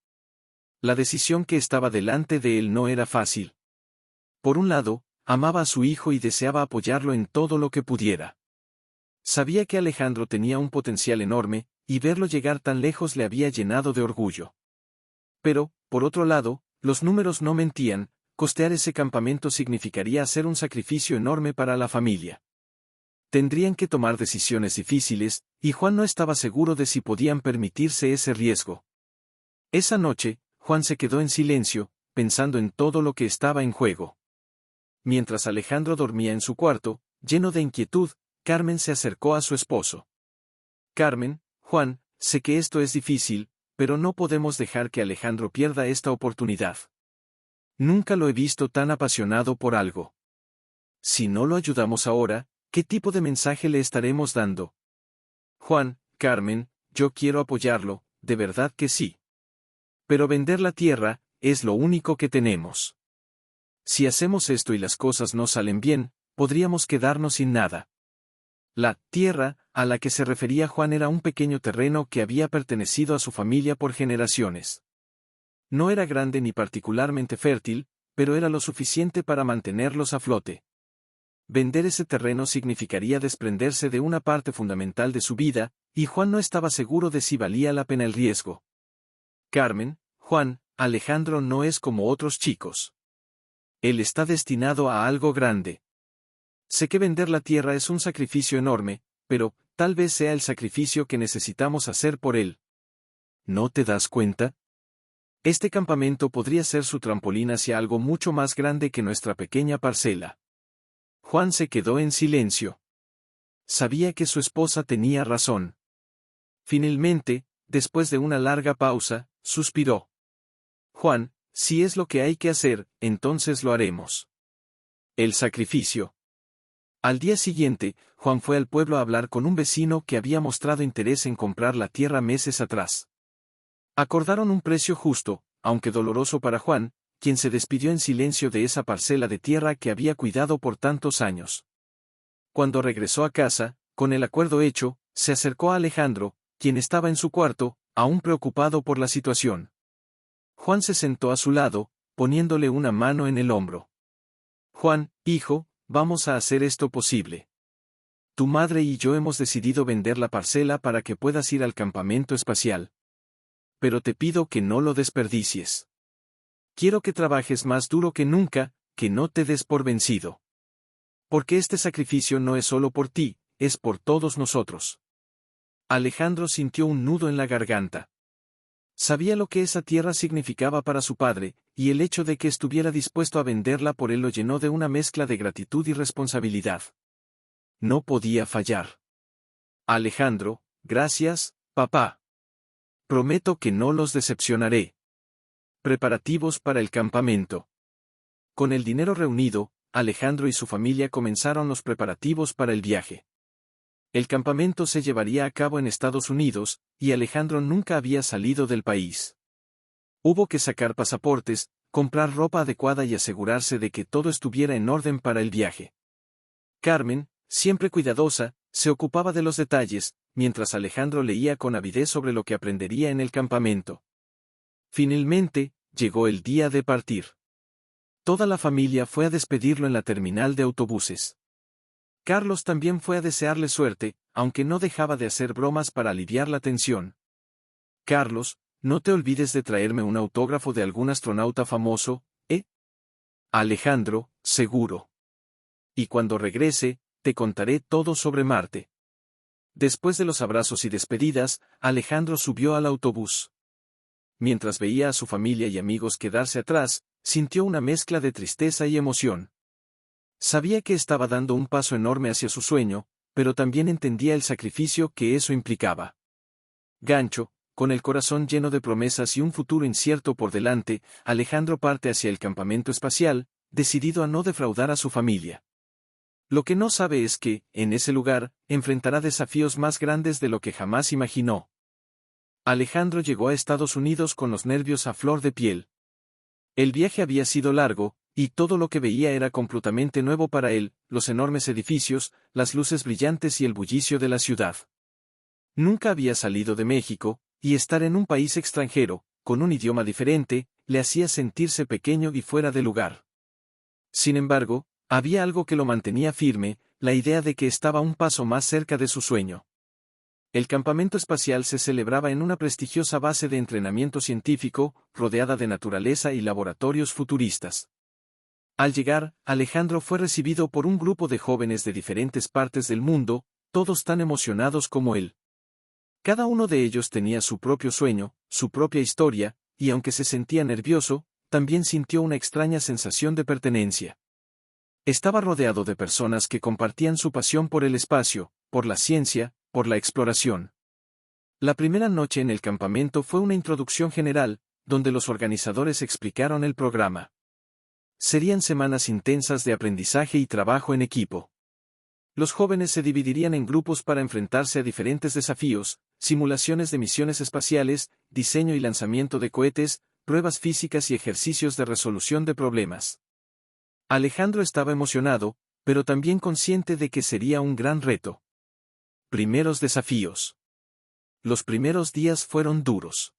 La decisión que estaba delante de él no era fácil. Por un lado, amaba a su hijo y deseaba apoyarlo en todo lo que pudiera. Sabía que Alejandro tenía un potencial enorme, y verlo llegar tan lejos le había llenado de orgullo. Pero, por otro lado, los números no mentían, costear ese campamento significaría hacer un sacrificio enorme para la familia. Tendrían que tomar decisiones difíciles, y Juan no estaba seguro de si podían permitirse ese riesgo. Esa noche, Juan se quedó en silencio, pensando en todo lo que estaba en juego. Mientras Alejandro dormía en su cuarto, lleno de inquietud, Carmen se acercó a su esposo. Carmen, Juan, sé que esto es difícil, pero no podemos dejar que Alejandro pierda esta oportunidad. Nunca lo he visto tan apasionado por algo. Si no lo ayudamos ahora, ¿qué tipo de mensaje le estaremos dando? Juan, Carmen, yo quiero apoyarlo, de verdad que sí. Pero vender la tierra, es lo único que tenemos. Si hacemos esto y las cosas no salen bien, podríamos quedarnos sin nada. La tierra, a la que se refería Juan era un pequeño terreno que había pertenecido a su familia por generaciones. No era grande ni particularmente fértil, pero era lo suficiente para mantenerlos a flote. Vender ese terreno significaría desprenderse de una parte fundamental de su vida, y Juan no estaba seguro de si valía la pena el riesgo. Carmen, Juan, Alejandro no es como otros chicos. Él está destinado a algo grande. Sé que vender la tierra es un sacrificio enorme, pero, tal vez sea el sacrificio que necesitamos hacer por él. ¿No te das cuenta? Este campamento podría ser su trampolín hacia algo mucho más grande que nuestra pequeña parcela. Juan se quedó en silencio. Sabía que su esposa tenía razón. Finalmente, después de una larga pausa, suspiró. Juan, si es lo que hay que hacer, entonces lo haremos. El sacrificio. Al día siguiente, Juan fue al pueblo a hablar con un vecino que había mostrado interés en comprar la tierra meses atrás. Acordaron un precio justo, aunque doloroso para Juan, quien se despidió en silencio de esa parcela de tierra que había cuidado por tantos años. Cuando regresó a casa, con el acuerdo hecho, se acercó a Alejandro, quien estaba en su cuarto, aún preocupado por la situación. Juan se sentó a su lado, poniéndole una mano en el hombro. Juan, hijo, vamos a hacer esto posible. Tu madre y yo hemos decidido vender la parcela para que puedas ir al campamento espacial. Pero te pido que no lo desperdicies. Quiero que trabajes más duro que nunca, que no te des por vencido. Porque este sacrificio no es solo por ti, es por todos nosotros. Alejandro sintió un nudo en la garganta. Sabía lo que esa tierra significaba para su padre, y el hecho de que estuviera dispuesto a venderla por él lo llenó de una mezcla de gratitud y responsabilidad. No podía fallar. Alejandro, gracias, papá. Prometo que no los decepcionaré. Preparativos para el campamento. Con el dinero reunido, Alejandro y su familia comenzaron los preparativos para el viaje. El campamento se llevaría a cabo en Estados Unidos, y Alejandro nunca había salido del país. Hubo que sacar pasaportes, comprar ropa adecuada y asegurarse de que todo estuviera en orden para el viaje. Carmen, siempre cuidadosa, se ocupaba de los detalles, mientras Alejandro leía con avidez sobre lo que aprendería en el campamento. Finalmente, llegó el día de partir. Toda la familia fue a despedirlo en la terminal de autobuses. Carlos también fue a desearle suerte, aunque no dejaba de hacer bromas para aliviar la tensión. Carlos, no te olvides de traerme un autógrafo de algún astronauta famoso, ¿eh? Alejandro, seguro. Y cuando regrese, te contaré todo sobre Marte. Después de los abrazos y despedidas, Alejandro subió al autobús. Mientras veía a su familia y amigos quedarse atrás, sintió una mezcla de tristeza y emoción. Sabía que estaba dando un paso enorme hacia su sueño, pero también entendía el sacrificio que eso implicaba. Gancho, con el corazón lleno de promesas y un futuro incierto por delante, Alejandro parte hacia el campamento espacial, decidido a no defraudar a su familia. Lo que no sabe es que, en ese lugar, enfrentará desafíos más grandes de lo que jamás imaginó. Alejandro llegó a Estados Unidos con los nervios a flor de piel. El viaje había sido largo, y todo lo que veía era completamente nuevo para él, los enormes edificios, las luces brillantes y el bullicio de la ciudad. Nunca había salido de México, y estar en un país extranjero, con un idioma diferente, le hacía sentirse pequeño y fuera de lugar. Sin embargo, había algo que lo mantenía firme, la idea de que estaba un paso más cerca de su sueño. El campamento espacial se celebraba en una prestigiosa base de entrenamiento científico, rodeada de naturaleza y laboratorios futuristas. Al llegar, Alejandro fue recibido por un grupo de jóvenes de diferentes partes del mundo, todos tan emocionados como él. Cada uno de ellos tenía su propio sueño, su propia historia, y aunque se sentía nervioso, también sintió una extraña sensación de pertenencia. Estaba rodeado de personas que compartían su pasión por el espacio, por la ciencia, por la exploración. La primera noche en el campamento fue una introducción general, donde los organizadores explicaron el programa. Serían semanas intensas de aprendizaje y trabajo en equipo. Los jóvenes se dividirían en grupos para enfrentarse a diferentes desafíos, simulaciones de misiones espaciales, diseño y lanzamiento de cohetes, pruebas físicas y ejercicios de resolución de problemas. Alejandro estaba emocionado, pero también consciente de que sería un gran reto. Primeros desafíos. Los primeros días fueron duros.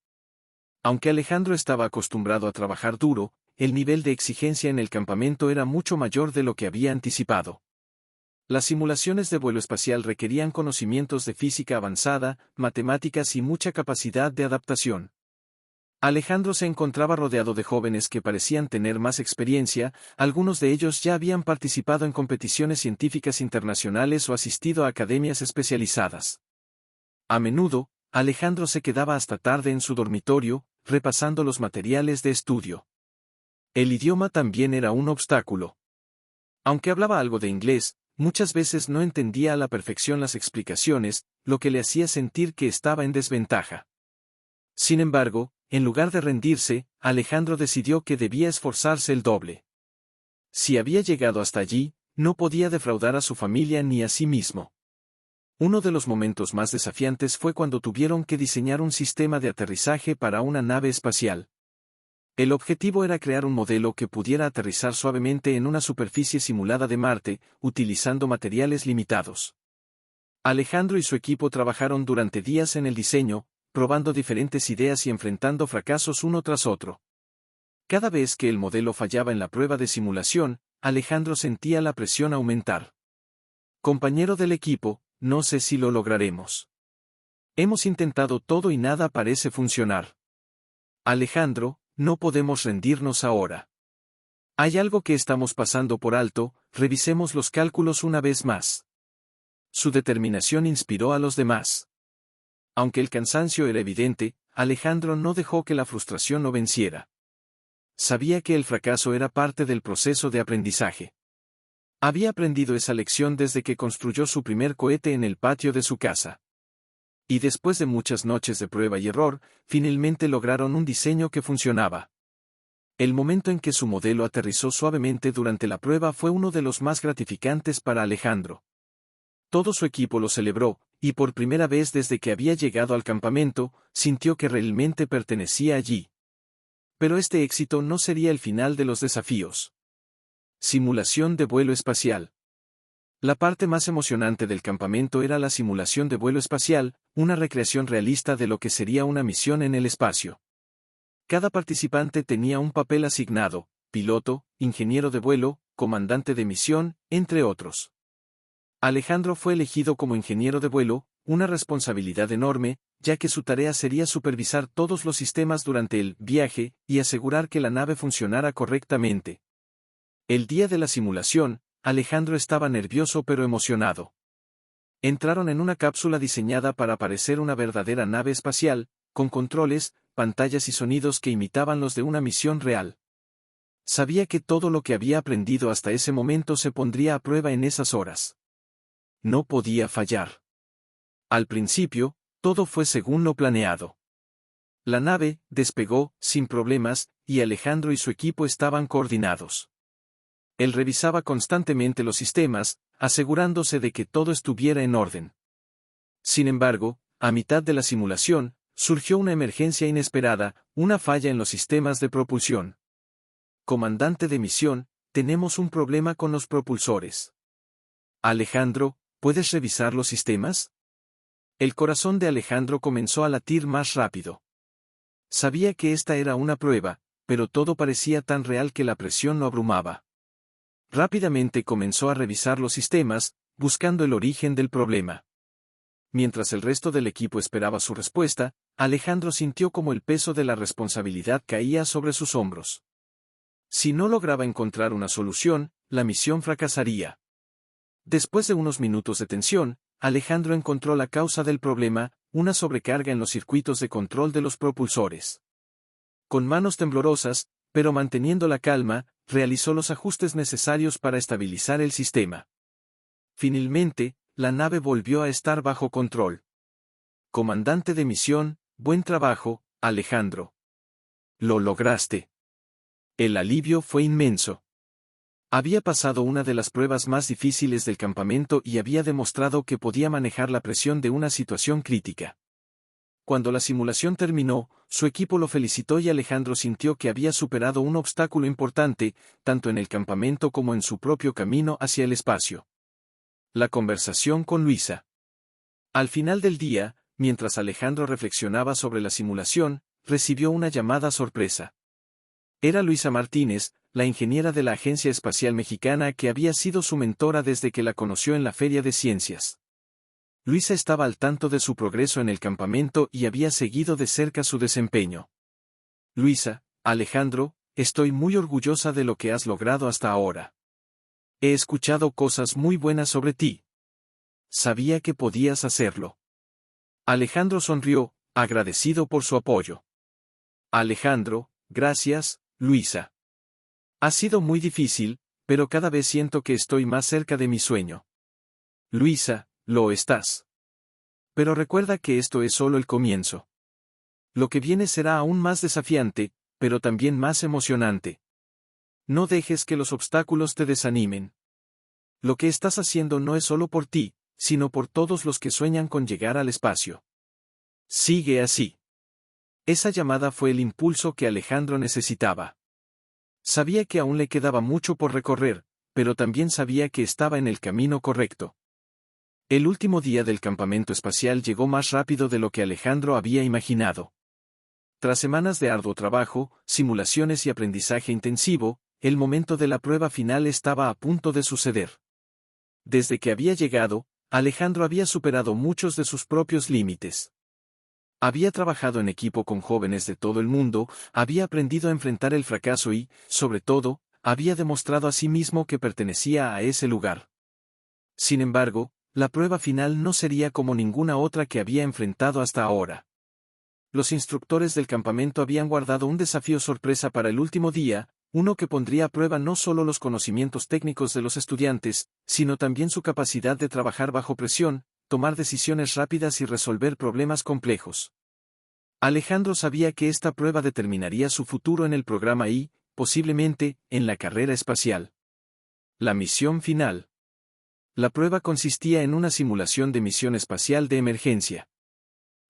Aunque Alejandro estaba acostumbrado a trabajar duro, el nivel de exigencia en el campamento era mucho mayor de lo que había anticipado. Las simulaciones de vuelo espacial requerían conocimientos de física avanzada, matemáticas y mucha capacidad de adaptación. Alejandro se encontraba rodeado de jóvenes que parecían tener más experiencia, algunos de ellos ya habían participado en competiciones científicas internacionales o asistido a academias especializadas. A menudo, Alejandro se quedaba hasta tarde en su dormitorio, repasando los materiales de estudio. El idioma también era un obstáculo. Aunque hablaba algo de inglés, muchas veces no entendía a la perfección las explicaciones, lo que le hacía sentir que estaba en desventaja. Sin embargo, en lugar de rendirse, Alejandro decidió que debía esforzarse el doble. Si había llegado hasta allí, no podía defraudar a su familia ni a sí mismo. Uno de los momentos más desafiantes fue cuando tuvieron que diseñar un sistema de aterrizaje para una nave espacial. El objetivo era crear un modelo que pudiera aterrizar suavemente en una superficie simulada de Marte, utilizando materiales limitados. Alejandro y su equipo trabajaron durante días en el diseño, probando diferentes ideas y enfrentando fracasos uno tras otro. Cada vez que el modelo fallaba en la prueba de simulación, Alejandro sentía la presión aumentar. Compañero del equipo, no sé si lo lograremos. Hemos intentado todo y nada parece funcionar. Alejandro, no podemos rendirnos ahora. Hay algo que estamos pasando por alto, revisemos los cálculos una vez más. Su determinación inspiró a los demás. Aunque el cansancio era evidente, Alejandro no dejó que la frustración lo venciera. Sabía que el fracaso era parte del proceso de aprendizaje. Había aprendido esa lección desde que construyó su primer cohete en el patio de su casa. Y después de muchas noches de prueba y error, finalmente lograron un diseño que funcionaba. El momento en que su modelo aterrizó suavemente durante la prueba fue uno de los más gratificantes para Alejandro. Todo su equipo lo celebró, y por primera vez desde que había llegado al campamento, sintió que realmente pertenecía allí. Pero este éxito no sería el final de los desafíos. Simulación de vuelo espacial. La parte más emocionante del campamento era la simulación de vuelo espacial, una recreación realista de lo que sería una misión en el espacio. Cada participante tenía un papel asignado: piloto, ingeniero de vuelo, comandante de misión, entre otros. Alejandro fue elegido como ingeniero de vuelo, una responsabilidad enorme, ya que su tarea sería supervisar todos los sistemas durante el viaje y asegurar que la nave funcionara correctamente. El día de la simulación, Alejandro estaba nervioso pero emocionado. Entraron en una cápsula diseñada para parecer una verdadera nave espacial, con controles, pantallas y sonidos que imitaban los de una misión real. Sabía que todo lo que había aprendido hasta ese momento se pondría a prueba en esas horas. No podía fallar. Al principio, todo fue según lo planeado. La nave despegó, sin problemas, y Alejandro y su equipo estaban coordinados. Él revisaba constantemente los sistemas, asegurándose de que todo estuviera en orden. Sin embargo, a mitad de la simulación, surgió una emergencia inesperada, una falla en los sistemas de propulsión. Comandante de misión, tenemos un problema con los propulsores. Alejandro, ¿puedes revisar los sistemas? El corazón de Alejandro comenzó a latir más rápido. Sabía que esta era una prueba, pero todo parecía tan real que la presión lo abrumaba. Rápidamente comenzó a revisar los sistemas, buscando el origen del problema. Mientras el resto del equipo esperaba su respuesta, Alejandro sintió como el peso de la responsabilidad caía sobre sus hombros. Si no lograba encontrar una solución, la misión fracasaría. Después de unos minutos de tensión, Alejandro encontró la causa del problema: una sobrecarga en los circuitos de control de los propulsores. Con manos temblorosas, pero manteniendo la calma, realizó los ajustes necesarios para estabilizar el sistema. Finalmente, la nave volvió a estar bajo control. Comandante de misión, buen trabajo, Alejandro. Lo lograste. El alivio fue inmenso. Había pasado una de las pruebas más difíciles del campamento y había demostrado que podía manejar la presión de una situación crítica. Cuando la simulación terminó, su equipo lo felicitó y Alejandro sintió que había superado un obstáculo importante, tanto en el campamento como en su propio camino hacia el espacio. La conversación con Luisa. Al final del día, mientras Alejandro reflexionaba sobre la simulación, recibió una llamada sorpresa. Era Luisa Martínez, la ingeniera de la Agencia Espacial Mexicana que había sido su mentora desde que la conoció en la Feria de Ciencias. Luisa estaba al tanto de su progreso en el campamento y había seguido de cerca su desempeño. Luisa, Alejandro, estoy muy orgullosa de lo que has logrado hasta ahora. He escuchado cosas muy buenas sobre ti. Sabía que podías hacerlo. Alejandro sonrió, agradecido por su apoyo. Alejandro, gracias, Luisa. Ha sido muy difícil, pero cada vez siento que estoy más cerca de mi sueño. Luisa, lo estás. Pero recuerda que esto es solo el comienzo. Lo que viene será aún más desafiante, pero también más emocionante. No dejes que los obstáculos te desanimen. Lo que estás haciendo no es solo por ti, sino por todos los que sueñan con llegar al espacio. Sigue así. Esa llamada fue el impulso que Alejandro necesitaba. Sabía que aún le quedaba mucho por recorrer, pero también sabía que estaba en el camino correcto. El último día del campamento espacial llegó más rápido de lo que Alejandro había imaginado. Tras semanas de arduo trabajo, simulaciones y aprendizaje intensivo, el momento de la prueba final estaba a punto de suceder. Desde que había llegado, Alejandro había superado muchos de sus propios límites. Había trabajado en equipo con jóvenes de todo el mundo, había aprendido a enfrentar el fracaso y, sobre todo, había demostrado a sí mismo que pertenecía a ese lugar. Sin embargo, la prueba final no sería como ninguna otra que había enfrentado hasta ahora. Los instructores del campamento habían guardado un desafío sorpresa para el último día, uno que pondría a prueba no solo los conocimientos técnicos de los estudiantes, sino también su capacidad de trabajar bajo presión, tomar decisiones rápidas y resolver problemas complejos. Alejandro sabía que esta prueba determinaría su futuro en el programa y, posiblemente, en la carrera espacial. La misión final. La prueba consistía en una simulación de misión espacial de emergencia.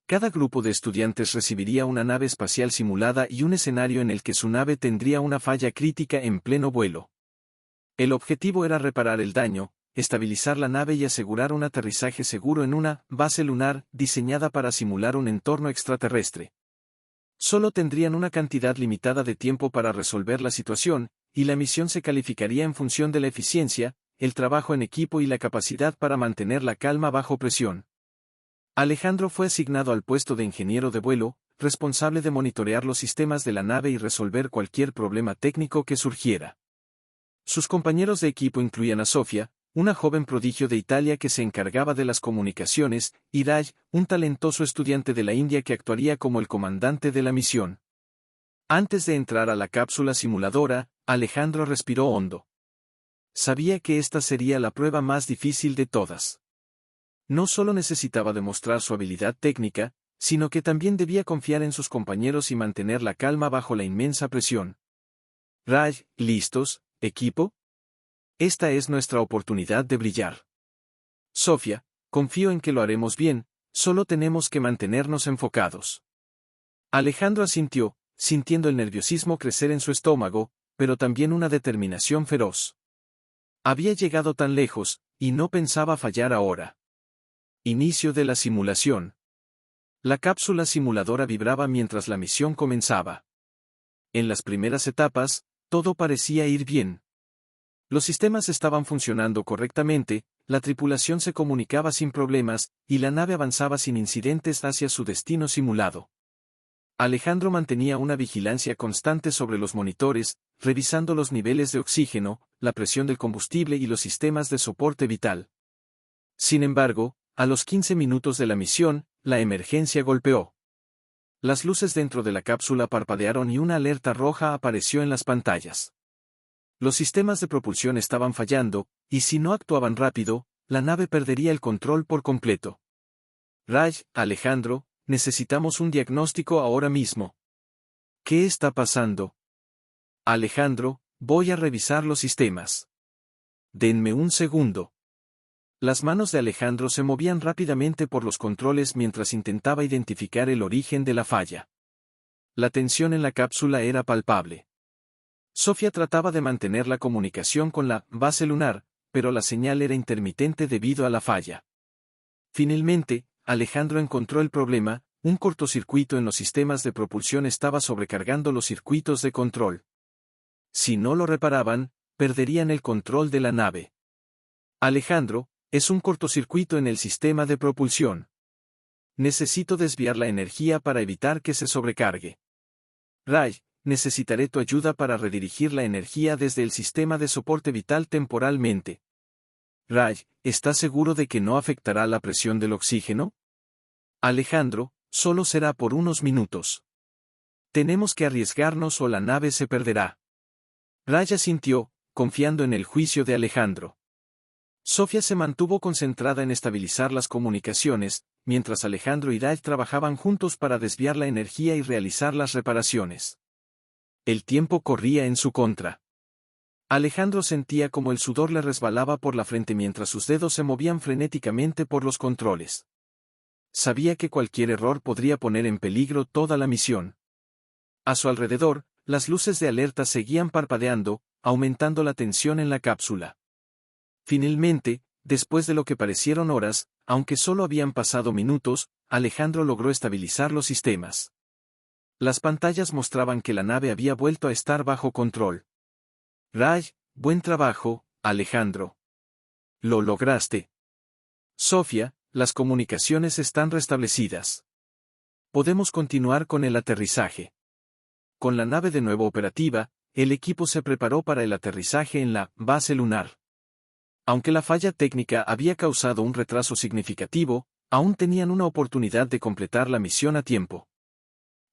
Cada grupo de estudiantes recibiría una nave espacial simulada y un escenario en el que su nave tendría una falla crítica en pleno vuelo. El objetivo era reparar el daño, estabilizar la nave y asegurar un aterrizaje seguro en una base lunar diseñada para simular un entorno extraterrestre. Solo tendrían una cantidad limitada de tiempo para resolver la situación, y la misión se calificaría en función de la eficiencia, el trabajo en equipo y la capacidad para mantener la calma bajo presión. Alejandro fue asignado al puesto de ingeniero de vuelo, responsable de monitorear los sistemas de la nave y resolver cualquier problema técnico que surgiera. Sus compañeros de equipo incluían a Sofía, una joven prodigio de Italia que se encargaba de las comunicaciones, y Raj, un talentoso estudiante de la India que actuaría como el comandante de la misión. Antes de entrar a la cápsula simuladora, Alejandro respiró hondo. Sabía que esta sería la prueba más difícil de todas. No solo necesitaba demostrar su habilidad técnica, sino que también debía confiar en sus compañeros y mantener la calma bajo la inmensa presión. Raj, ¿listos, equipo? Esta es nuestra oportunidad de brillar. Sofía, confío en que lo haremos bien, solo tenemos que mantenernos enfocados. Alejandro asintió, sintiendo el nerviosismo crecer en su estómago, pero también una determinación feroz. Había llegado tan lejos, y no pensaba fallar ahora. Inicio de la simulación. La cápsula simuladora vibraba mientras la misión comenzaba. En las primeras etapas, todo parecía ir bien. Los sistemas estaban funcionando correctamente, la tripulación se comunicaba sin problemas, y la nave avanzaba sin incidentes hacia su destino simulado. Alejandro mantenía una vigilancia constante sobre los monitores, revisando los niveles de oxígeno, la presión del combustible y los sistemas de soporte vital. Sin embargo, a los 15 minutos de la misión, la emergencia golpeó. Las luces dentro de la cápsula parpadearon y una alerta roja apareció en las pantallas. Los sistemas de propulsión estaban fallando, y si no actuaban rápido, la nave perdería el control por completo. Raj, Alejandro, necesitamos un diagnóstico ahora mismo. ¿Qué está pasando? Alejandro, voy a revisar los sistemas. Denme un segundo. Las manos de Alejandro se movían rápidamente por los controles mientras intentaba identificar el origen de la falla. La tensión en la cápsula era palpable. Sofía trataba de mantener la comunicación con la base lunar, pero la señal era intermitente debido a la falla. Finalmente, Alejandro encontró el problema: un cortocircuito en los sistemas de propulsión estaba sobrecargando los circuitos de control. Si no lo reparaban, perderían el control de la nave. Alejandro, es un cortocircuito en el sistema de propulsión. Necesito desviar la energía para evitar que se sobrecargue. Raj, necesitaré tu ayuda para redirigir la energía desde el sistema de soporte vital temporalmente. Raj, ¿estás seguro de que no afectará la presión del oxígeno? Alejandro, solo será por unos minutos. Tenemos que arriesgarnos o la nave se perderá. Raj asintió, confiando en el juicio de Alejandro. Sofía se mantuvo concentrada en estabilizar las comunicaciones, mientras Alejandro y Raj trabajaban juntos para desviar la energía y realizar las reparaciones. El tiempo corría en su contra. Alejandro sentía como el sudor le resbalaba por la frente mientras sus dedos se movían frenéticamente por los controles. Sabía que cualquier error podría poner en peligro toda la misión. A su alrededor, las luces de alerta seguían parpadeando, aumentando la tensión en la cápsula. Finalmente, después de lo que parecieron horas, aunque solo habían pasado minutos, Alejandro logró estabilizar los sistemas. Las pantallas mostraban que la nave había vuelto a estar bajo control. Raj, buen trabajo, Alejandro. Lo lograste. Sofía, las comunicaciones están restablecidas. Podemos continuar con el aterrizaje. Con la nave de nuevo operativa, el equipo se preparó para el aterrizaje en la base lunar. Aunque la falla técnica había causado un retraso significativo, aún tenían una oportunidad de completar la misión a tiempo.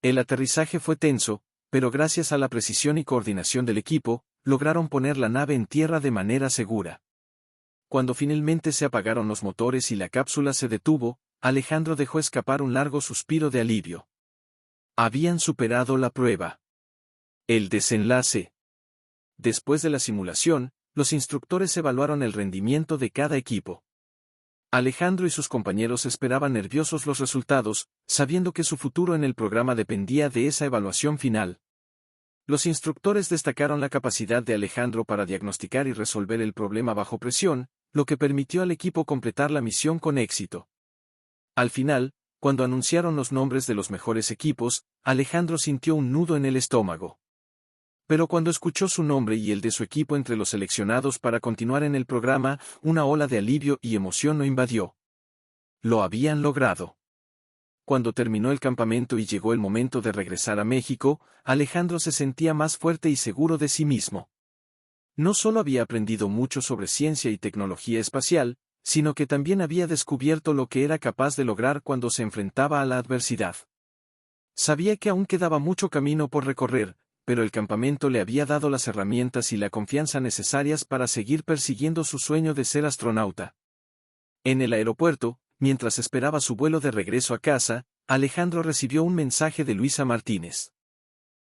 El aterrizaje fue tenso, pero gracias a la precisión y coordinación del equipo, lograron poner la nave en tierra de manera segura. Cuando finalmente se apagaron los motores y la cápsula se detuvo, Alejandro dejó escapar un largo suspiro de alivio. Habían superado la prueba. El desenlace. Después de la simulación, los instructores evaluaron el rendimiento de cada equipo. Alejandro y sus compañeros esperaban nerviosos los resultados, sabiendo que su futuro en el programa dependía de esa evaluación final. Los instructores destacaron la capacidad de Alejandro para diagnosticar y resolver el problema bajo presión, lo que permitió al equipo completar la misión con éxito. Al final, cuando anunciaron los nombres de los mejores equipos, Alejandro sintió un nudo en el estómago. Pero cuando escuchó su nombre y el de su equipo entre los seleccionados para continuar en el programa, una ola de alivio y emoción lo invadió. Lo habían logrado. Cuando terminó el campamento y llegó el momento de regresar a México, Alejandro se sentía más fuerte y seguro de sí mismo. No solo había aprendido mucho sobre ciencia y tecnología espacial, sino que también había descubierto lo que era capaz de lograr cuando se enfrentaba a la adversidad. Sabía que aún quedaba mucho camino por recorrer, pero el campamento le había dado las herramientas y la confianza necesarias para seguir persiguiendo su sueño de ser astronauta. En el aeropuerto, mientras esperaba su vuelo de regreso a casa, Alejandro recibió un mensaje de Luisa Martínez.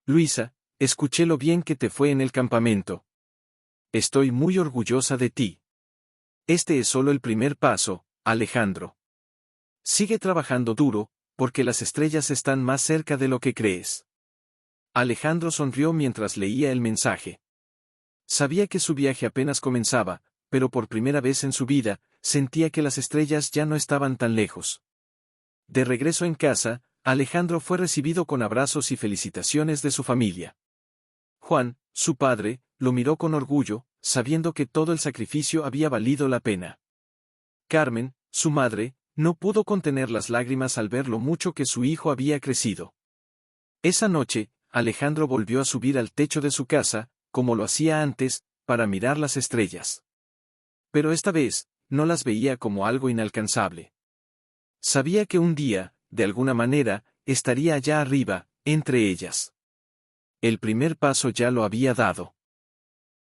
Luisa, escuché lo bien que te fue en el campamento. Estoy muy orgullosa de ti. Este es solo el primer paso, Alejandro. Sigue trabajando duro, porque las estrellas están más cerca de lo que crees. Alejandro sonrió mientras leía el mensaje. Sabía que su viaje apenas comenzaba, pero por primera vez en su vida, sentía que las estrellas ya no estaban tan lejos. De regreso en casa, Alejandro fue recibido con abrazos y felicitaciones de su familia. Juan, su padre, lo miró con orgullo, sabiendo que todo el sacrificio había valido la pena. Carmen, su madre, no pudo contener las lágrimas al ver lo mucho que su hijo había crecido. Esa noche, Alejandro volvió a subir al techo de su casa, como lo hacía antes, para mirar las estrellas. Pero esta vez, no las veía como algo inalcanzable. Sabía que un día, de alguna manera, estaría allá arriba, entre ellas. El primer paso ya lo había dado.